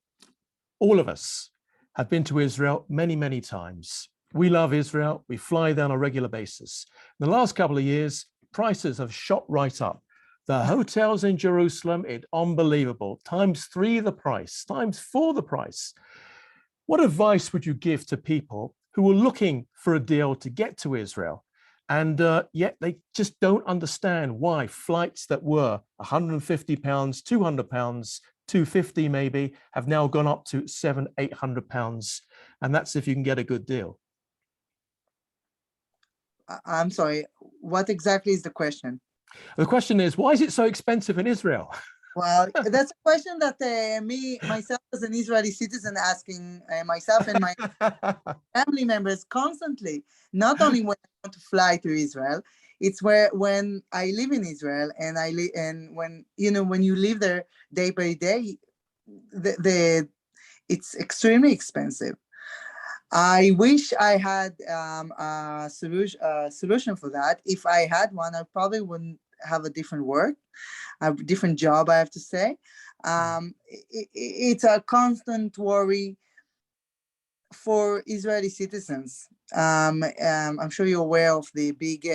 All of us have been to Israel many, many times. We love Israel. We fly there on a regular basis. In the last couple of years, prices have shot right up. The hotels in Jerusalem, it's unbelievable. Times 3 the price, times 4 the price. What advice would you give to people who are looking for a deal to get to Israel, and yet they just don't understand why flights that were £150, £200, $250 maybe, have now gone up to £700-800, and that's if you can get a good deal? I'm sorry, what exactly is the question? The question is, why is it so expensive in Israel? Well, that's a question that myself as an Israeli citizen, asking myself and my family members constantly, not only when I want to fly to Israel, it's when I live in Israel, and when you live there day by day, it's extremely expensive. I wish I had a solution for that. If I had one, I probably wouldn't have a different job, I have to say. It's a constant worry for Israeli citizens. I'm sure you're aware of the big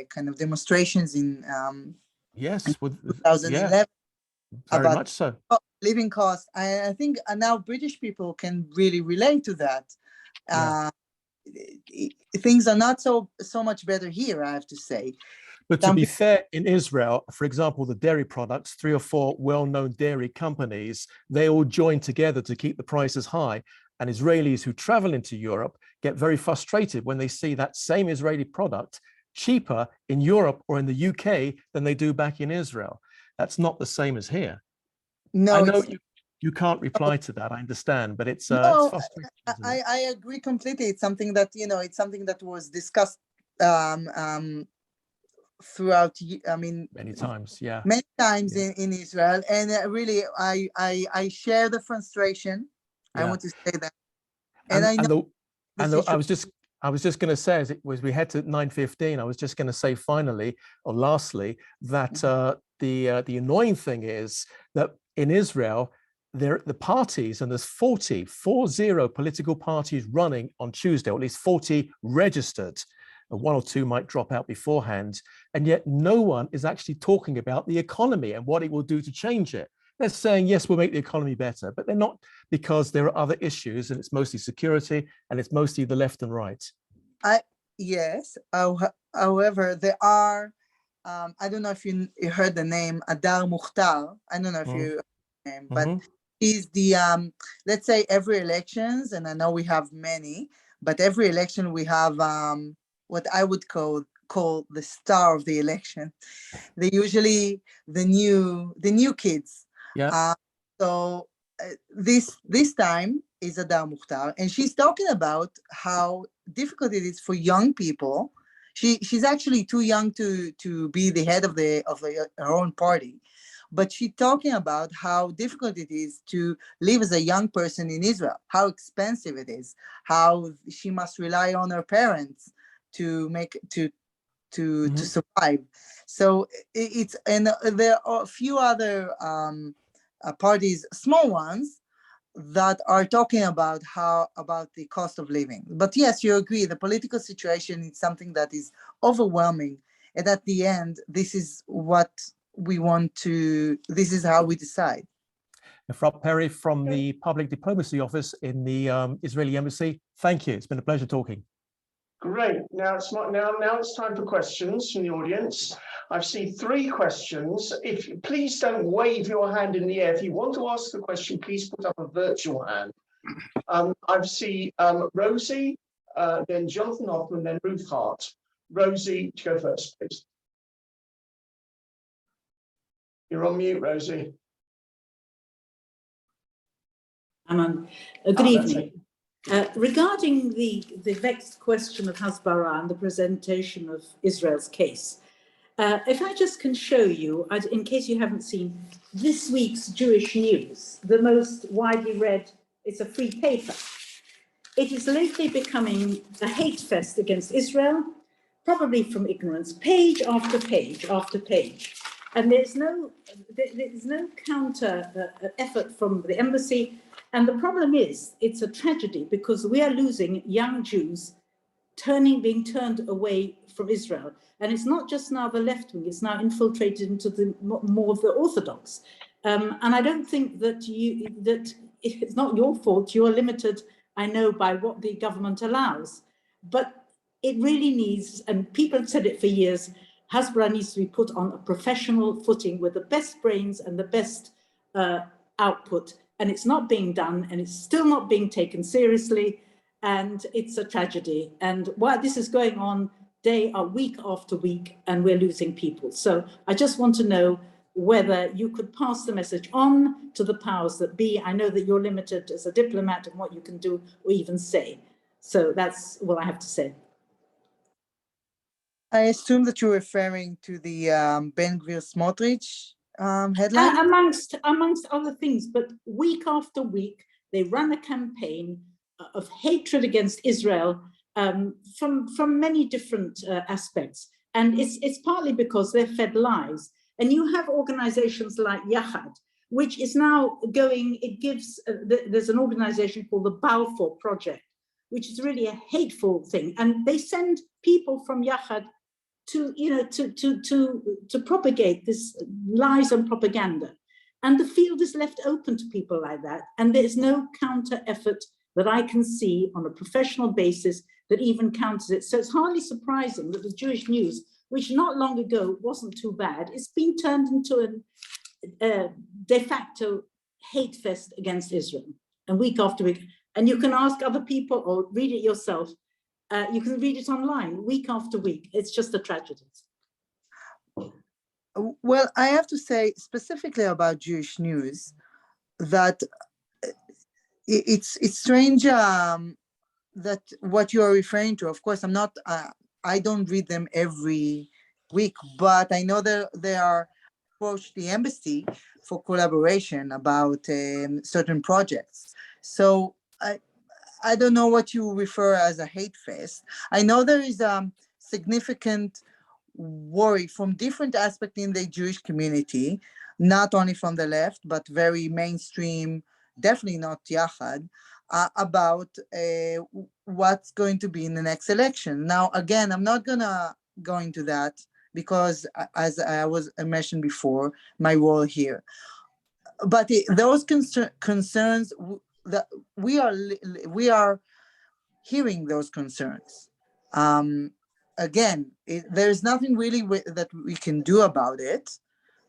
kind of demonstrations in yes, with 2011 very about much so. Living costs. I think now British people can really relate to that. Things are not so much better here, I have to say. But to be fair, in Israel, for example, the dairy products, 3 or 4 well-known dairy companies, they all join together to keep the prices high. And Israelis who travel into Europe get very frustrated when they see that same Israeli product cheaper in Europe or in the UK than they do back in Israel. That's not the same as here. No, I know you can't reply to that, I understand, but it's frustrating. I agree completely. It's something that, was discussed throughout, many times, in Israel, and really I share the frustration. I want to say that, and I know. I was just going to say, as we head to 9:15, I was just going to say finally, or lastly, that the annoying thing is that in Israel, the parties, and there's 40 political parties running on Tuesday, or at least 40 registered. 1 or 2 might drop out beforehand, and yet no one is actually talking about the economy and what it will do to change it. They're saying, yes, we'll make the economy better, but they're not, because there are other issues, and it's mostly security, and it's mostly the left and right. Yes. However, there are, I don't know if you heard the name Adar Mukhtar. I don't know if you, but he's the, let's say every elections, and I know we have many, but every election we have what I would call call the star of the election. They're usually the new kids. Yeah. So this time is Adar Mukhtar, and she's talking about how difficult it is for young people. She's actually too young to be the head of her own party, but she's talking about how difficult it is to live as a young person in Israel, how expensive it is, how she must rely on her parents to survive. So it's, and there are a few other parties, small ones, that are talking about the cost of living. But yes, you agree, the political situation is something that is overwhelming, and at the end, this is what we want to, this is how we decide. Efrat Perri from the Public Diplomacy Office in the Israeli Embassy. Thank you. It's been a pleasure talking. Great. Now it's time for questions from the audience. I see 3 questions. If you please don't wave your hand in the air. If you want to ask the question, please put up a virtual hand. I see Rosie, then Jonathan Hoffman, then Ruth Hart. Rosie, go first, please. You're on mute, Rosie. I'm on. Good evening. Regarding the vexed question of Hasbara and the presentation of Israel's case, if I just can show you, in case you haven't seen, this week's Jewish News, the most widely read, it's a free paper. It is lately becoming a hate fest against Israel, probably from ignorance, page after page after page. And there's no counter effort from the embassy. And the problem is, it's a tragedy because we are losing young Jews being turned away from Israel. And it's not just now the left wing, it's now infiltrated into the more of the Orthodox. And I don't think that it's not your fault. You are limited, I know, by what the government allows. But it really needs, and people have said it for years, Hasbara needs to be put on a professional footing with the best brains and the best output. And it's not being done, and it's still not being taken seriously. And it's a tragedy. And while this is going on week after week, and we're losing people. So I just want to know whether you could pass the message on to the powers that be. I know that you're limited as a diplomat in what you can do or even say. So that's what I have to say. I assume that you're referring to the Ben Gvir Smotrich headline? Amongst other things, but week after week, they run a campaign of hatred against Israel from many different aspects. And it's partly because they're fed lies. And you have organizations like Yachad, which is now going, there's an organization called the Balfour Project, which is really a hateful thing. And they send people from Yachad to propagate this lies and propaganda. And the field is left open to people like that. And there's no counter effort that I can see on a professional basis that even counters it. So it's hardly surprising that the Jewish News, which not long ago wasn't too bad, it's been turned into a de facto hate fest against Israel. And week after week, and you can ask other people or read it yourself. You can read it online week after week. It's just a tragedy. Well, I have to say specifically about Jewish News that it's strange that what you are referring to. Of course, I don't read them every week, but I know that they are approached the embassy for collaboration about certain projects. So I don't know what you refer as a hate fest. I know there is significant worry from different aspects in the Jewish community, not only from the left, but very mainstream, definitely not Yachad, about what's going to be in the next election. Now, again, I'm not gonna go into that because, as I was mentioned before, my role here. But those concerns that we are hearing those concerns. Again, there's nothing really that we can do about it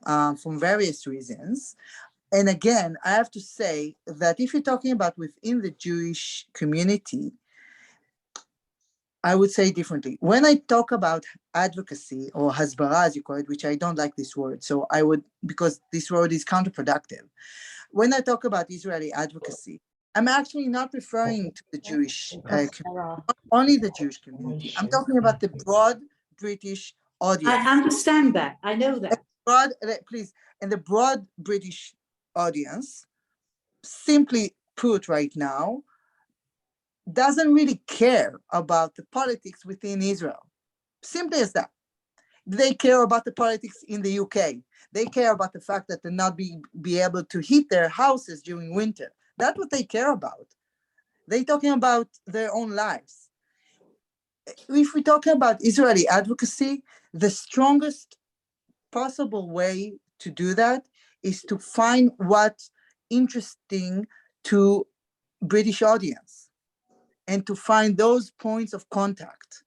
from various reasons. And again, I have to say that if you're talking about within the Jewish community, I would say differently. When I talk about advocacy or hasbara, as you call it, which I don't like this word, so I would, because this word is counterproductive. When I talk about Israeli advocacy, I'm actually not referring to the Jewish community, not only the Jewish community. I'm talking about the broad British audience. I understand that. I know that. Please, and the broad British audience, simply put right now, doesn't really care about the politics within Israel. Simply as that. They care about the politics in the UK. They care about the fact that they'll not be able to heat their houses during winter. That's what they care about. They're talking about their own lives. If we're talking about Israeli advocacy, the strongest possible way to do that is to find what's interesting to British audience and to find those points of contact.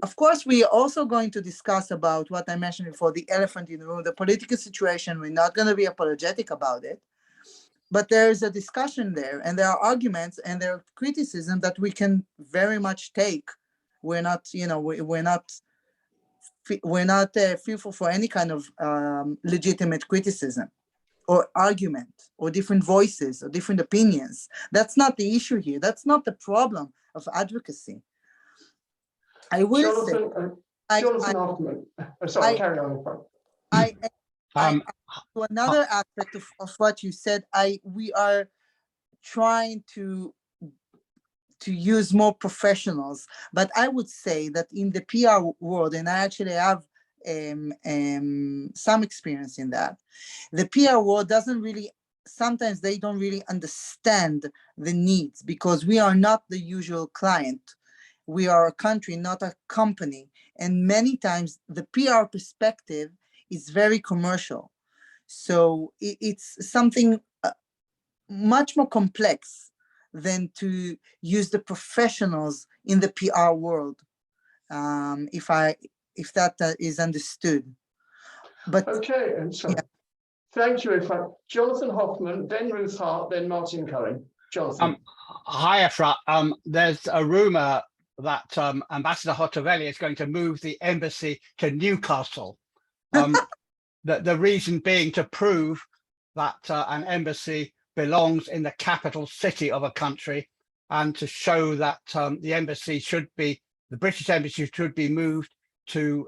Of course, we are also going to discuss about what I mentioned before, the elephant in the room, the political situation. We're not going to be apologetic about it, but there is a discussion there, and there are arguments and there are criticism that we can very much take. We're not, we're not fearful for any kind of legitimate criticism or argument or different voices or different opinions. That's not the issue here. That's not the problem of advocacy. I will Jonathan Hoffman. Sorry, carry on. To another aspect of what you said, we are trying to use more professionals, but I would say that in the PR world, and I actually have some experience in that, the PR world doesn't really, sometimes they don't really understand the needs because we are not the usual client. We are a country, not a company. And many times the PR perspective is very commercial. So it's something much more complex than to use the professionals in the PR world, if that is understood. But okay, and so thank you, Efrat. Jonathan Hoffman, then Ruth Hart, then Martin Cohen. Jonathan. Hi, Efrat. There's a rumor that Ambassador Hotovelli is going to move the embassy to Newcastle. The reason being to prove that an embassy belongs in the capital city of a country, and to show that the British embassy should be moved to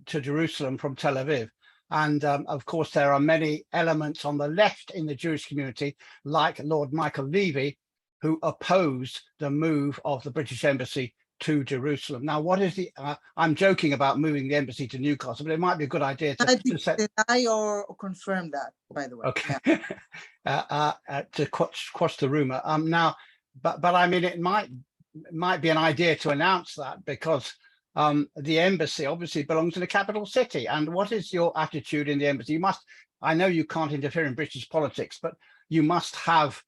Jerusalem from Tel Aviv. And of course, there are many elements on the left in the Jewish community, like Lord Michael Levy, who opposed the move of the British embassy to Jerusalem. Now, what is I'm joking about moving the embassy to Newcastle, but it might be a good idea to deny or confirm that, by the way. Okay. Yeah. To quash the rumor. Now, but I mean, it might be an idea to announce that, because the embassy obviously belongs in the capital city. And what is your attitude in the embassy? I know you can't interfere in British politics, but you must have,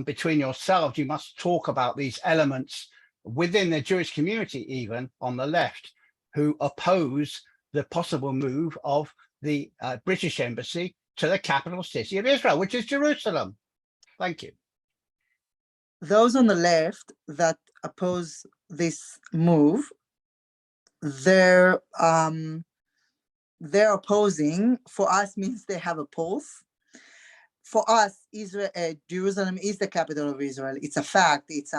between yourselves, you must talk about these elements within the Jewish community, even on the left, who oppose the possible move of the British embassy to the capital city of Israel, which is Jerusalem. Thank you. Those on the left that oppose this move, they're opposing. For us, means they have a pulse. For us, Jerusalem is the capital of Israel. It's a fact. It's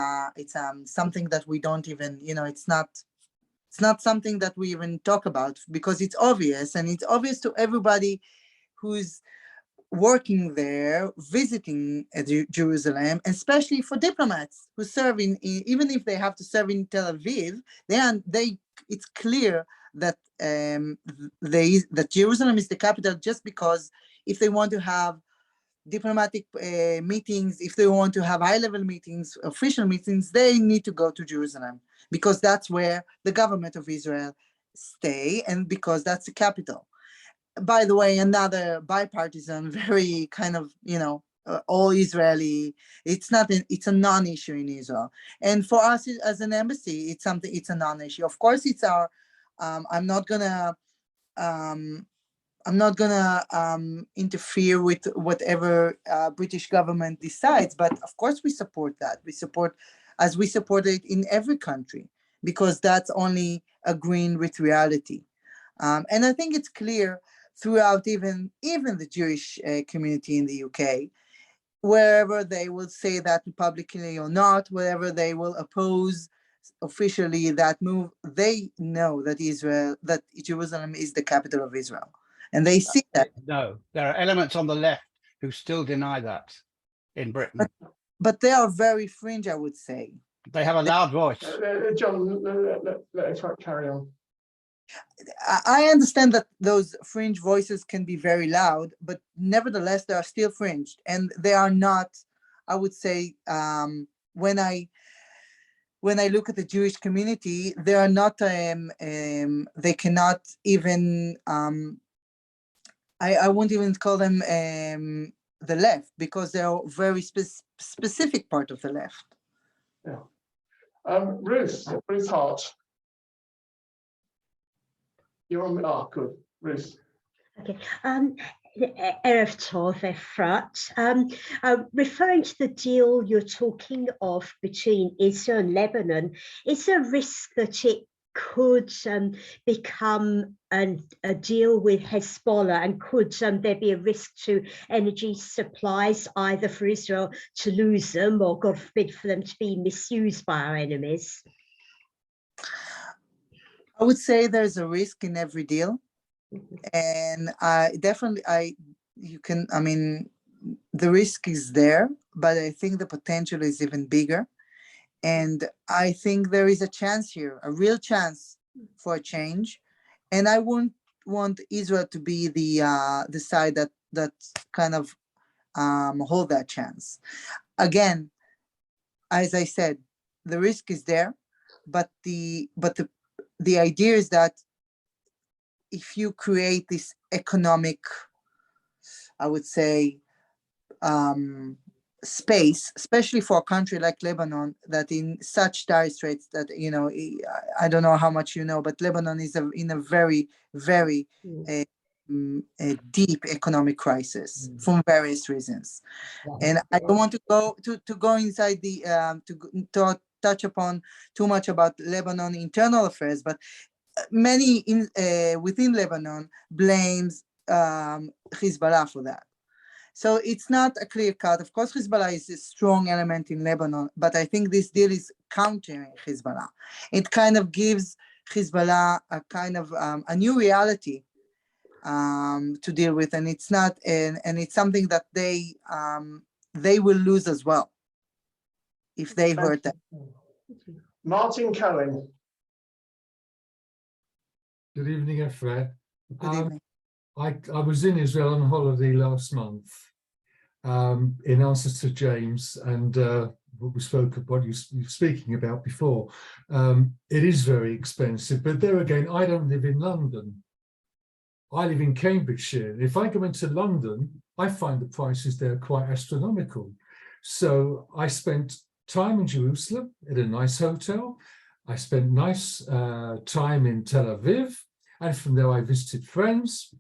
something that we don't even, it's not something that we even talk about, because it's obvious, and it's obvious to everybody who's working there, visiting Jerusalem, especially for diplomats who serve even if they have to serve in Tel Aviv, it's clear that that Jerusalem is the capital, just because if they want to have diplomatic meetings, if they want to have high-level meetings, official meetings, they need to go to Jerusalem, because that's where the government of Israel stay, and because that's the capital. By the way, another bipartisan, very kind of, all Israeli, it's a non-issue in Israel. And for us as an embassy, it's a non-issue. Of course, it's our, I'm not gonna interfere with whatever British government decides, but of course we support that. We support it in every country, because that's only agreeing with reality. And I think it's clear throughout even the Jewish community in the UK, wherever they will say that publicly or not, wherever they will oppose officially that move, they know that Jerusalem is the capital of Israel. And they see that. No, there are elements on the left who still deny that in Britain. But they are very fringe, I would say. They have a loud voice. John, let Efrat carry on. I understand that those fringe voices can be very loud, but nevertheless, they are still fringed. And they are not, I would say, when I look at the Jewish community, they are not, they cannot even, I won't even call them the left, because they are very specific part of the left. Yeah. Ruth Hart. You're on, good, Ruth. Okay. Erev Tov, Efrat. Referring to the deal you're talking of between Israel and Lebanon, is there a risk that it could become a deal with Hezbollah, and could there be a risk to energy supplies, either for Israel to lose them or, God forbid, for them to be misused by our enemies? I would say there's a risk in every deal. And the risk is there, but I think the potential is even bigger. And I think there is a chance here, a real chance for a change. And I wouldn't want Israel to be the side that kind of hold that chance. Again, as I said, the risk is there, but the idea is that if you create this economic, I would say, space, especially for a country like Lebanon, that in such dire straits that, I don't know how much you know, but Lebanon is in a very, very deep economic crisis for various reasons. And I don't want to go inside to touch upon too much about Lebanon internal affairs, but many within Lebanon blames Hezbollah for that. So it's not a clear cut. Of course, Hezbollah is a strong element in Lebanon, but I think this deal is countering Hezbollah. It kind of gives Hezbollah a kind of a new reality to deal with, and it's not, and it's something that they will lose as well if they hurt that. Martin Cohen. Good evening, Efrat. Good evening. I was in Israel on holiday last month in answer to James and what you're speaking about before. It is very expensive, but there again, I don't live in London. I live in Cambridgeshire. If I go into London, I find the prices there quite astronomical. So I spent time in Jerusalem at a nice hotel. I spent nice time in Tel Aviv, and from there I visited friends.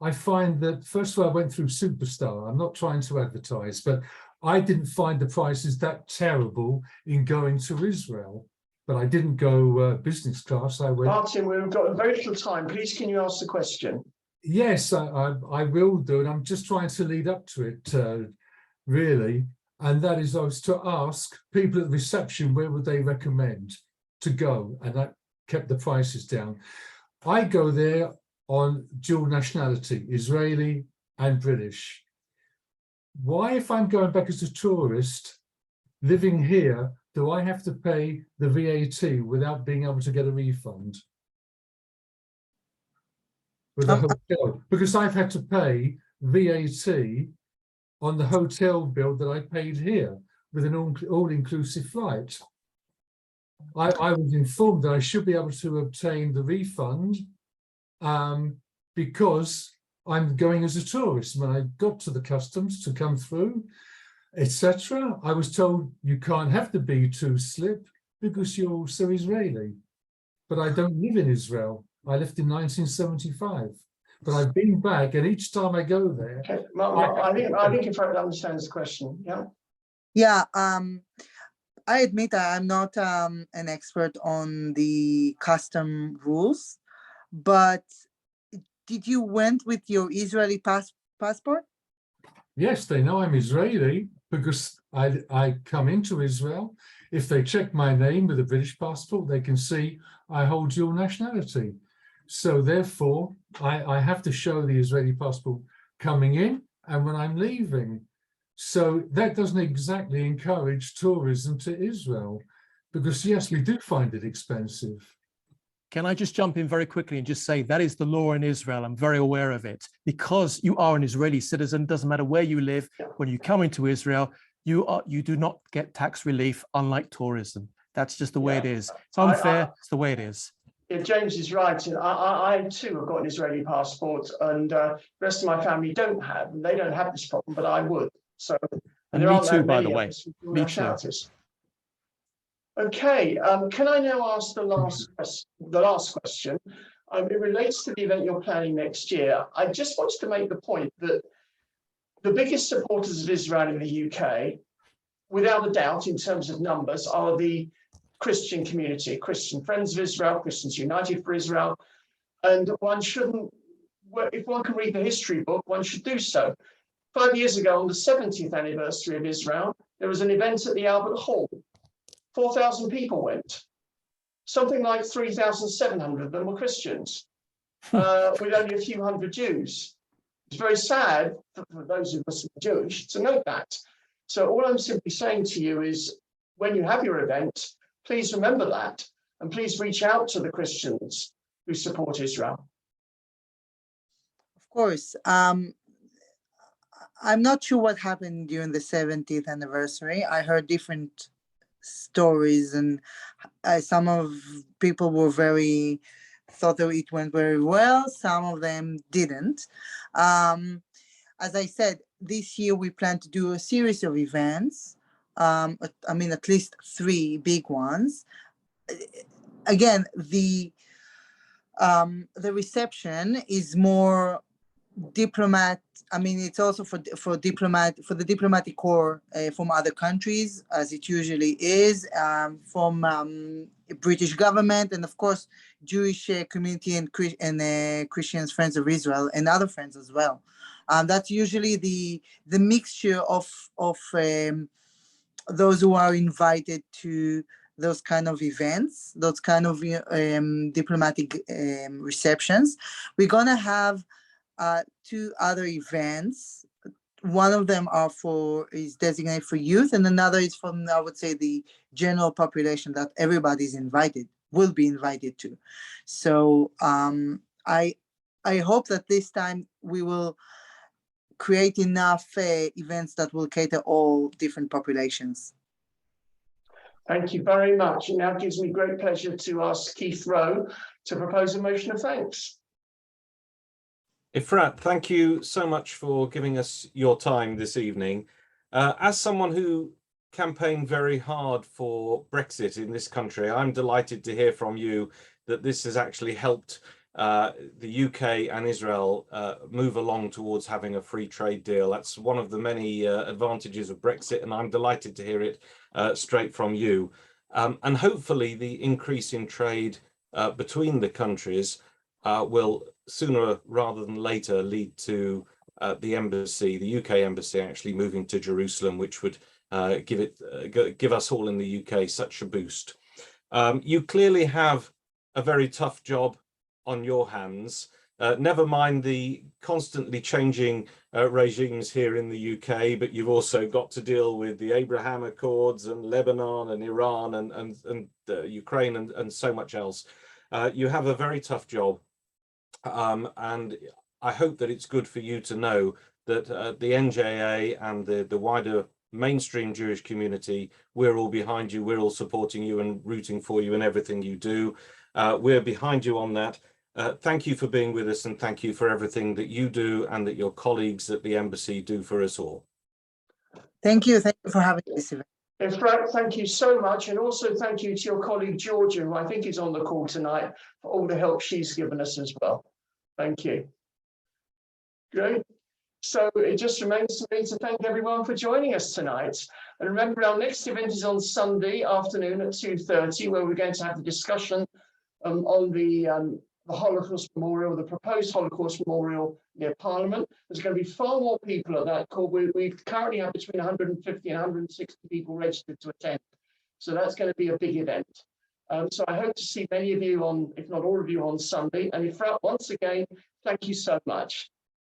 I find that, first of all, I went through Superstar. I'm not trying to advertise, but I didn't find the prices that terrible in going to Israel. But I didn't go business class. I went. Martin, we've got very little time. Please, can you ask the question? Yes, I will do, and I'm just trying to lead up to it, really. And that is, I was to ask people at the reception where would they recommend to go, and that kept the prices down. I go there on dual nationality, Israeli and British. Why, if I'm going back as a tourist, living here, do I have to pay the VAT without being able to get a refund? With a hotel? Because I've had to pay VAT on the hotel bill that I paid here with an all-inclusive flight. I was informed that I should be able to obtain the refund because I'm going as a tourist. When I got to the customs to come through, etc., I was told you can't have the B2 slip because you're also Israeli. But I don't live in Israel. I left in 1975. But I've been back, and each time I go there, okay. I think Efrat understands the question. Yeah. Yeah. I admit I'm not an expert on the custom rules, but did you went with your Israeli passport? Yes, they know I'm Israeli because I come into Israel. If they check my name with a British passport, they can see I hold dual nationality. So therefore, I have to show the Israeli passport coming in and when I'm leaving. So that doesn't exactly encourage tourism to Israel because, yes, we do find it expensive. Can I just jump in very quickly and just say that is the law in Israel. I'm very aware of it. Because you are an Israeli citizen, doesn't matter where you live, when you come into Israel, you do not get tax relief, unlike tourism. That's just the way it is. It's unfair. It's the way it is. Yeah, James is right. I too have got an Israeli passport, and the rest of my family don't have. And they don't have this problem, but I would. So, and there me aren't too, that by many the of way. us with dual Me too. nationalities. Okay, can I now ask the last question? It relates to the event you're planning next year. I just wanted to make the point that the biggest supporters of Israel in the UK, without a doubt, in terms of numbers, are the Christian community, Christian Friends of Israel, Christians United for Israel, and one shouldn't, if one can read the history book, one should do so. 5 years ago, on the 70th anniversary of Israel, there was an event at the Albert Hall. 4,000 people went. Something like 3,700 of them were Christians, with only a few hundred Jews. It's very sad for those of us who are Jewish to note that. So all I'm simply saying to you is, when you have your event, please remember that, and please reach out to the Christians who support Israel. Of course. I'm not sure what happened during the 70th anniversary. I heard different stories, and some of people were thought that it went very well. Some of them didn't. As I said, this year we plan to do a series of events. I mean, at least 3 big ones. Again, the reception is more diplomat. I mean, it's also for the diplomatic corps from other countries, as it usually is, from British government, and of course Jewish community and Christians, Friends of Israel, and other friends as well. That's usually the mixture of those who are invited to those kind of events, those kind of diplomatic receptions. We're gonna have 2 other events. One of them is designated for youth, and another is from, I would say, the general population that everybody's will be invited to. So I hope that this time we will create enough events that will cater all different populations. Thank you very much. It now gives me great pleasure to ask Keith Rowe to propose a motion of thanks. Efrat, thank you so much for giving us your time this evening. As someone who campaigned very hard for Brexit in this country, I'm delighted to hear from you that this has actually helped the UK and Israel move along towards having a free trade deal. That's one of the many advantages of Brexit, and I'm delighted to hear it straight from you. And hopefully the increase in trade between the countries will sooner rather than later lead to the embassy, the UK embassy, actually moving to Jerusalem, which would give us all in the UK such a boost. You clearly have a very tough job on your hands. Never mind the constantly changing regimes here in the UK, but you've also got to deal with the Abraham Accords and Lebanon and Iran and Ukraine and so much else. You have a very tough job. And I hope that it's good for you to know that the NJA and the wider mainstream Jewish community, we're all behind you, we're all supporting you and rooting for you in everything you do. We're behind you on that. Thank you for being with us, and thank you for everything that you do and that your colleagues at the embassy do for us all. Thank you for having this event. Efrat, thank you so much, and also thank you to your colleague Georgia, who I think is on the call tonight, for all the help she's given us as well. Thank you. Great. So it just remains for me to thank everyone for joining us tonight. And remember, our next event is on Sunday afternoon at 2:30, where we're going to have the discussion on the Holocaust Memorial, the proposed Holocaust Memorial near Parliament. There's going to be far more people at that call. We currently have between 150 and 160 people registered to attend. So that's going to be a big event. So I hope to see many of you on, if not all of you, on Sunday. And Efrat, once again, thank you so much.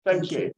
Thank you.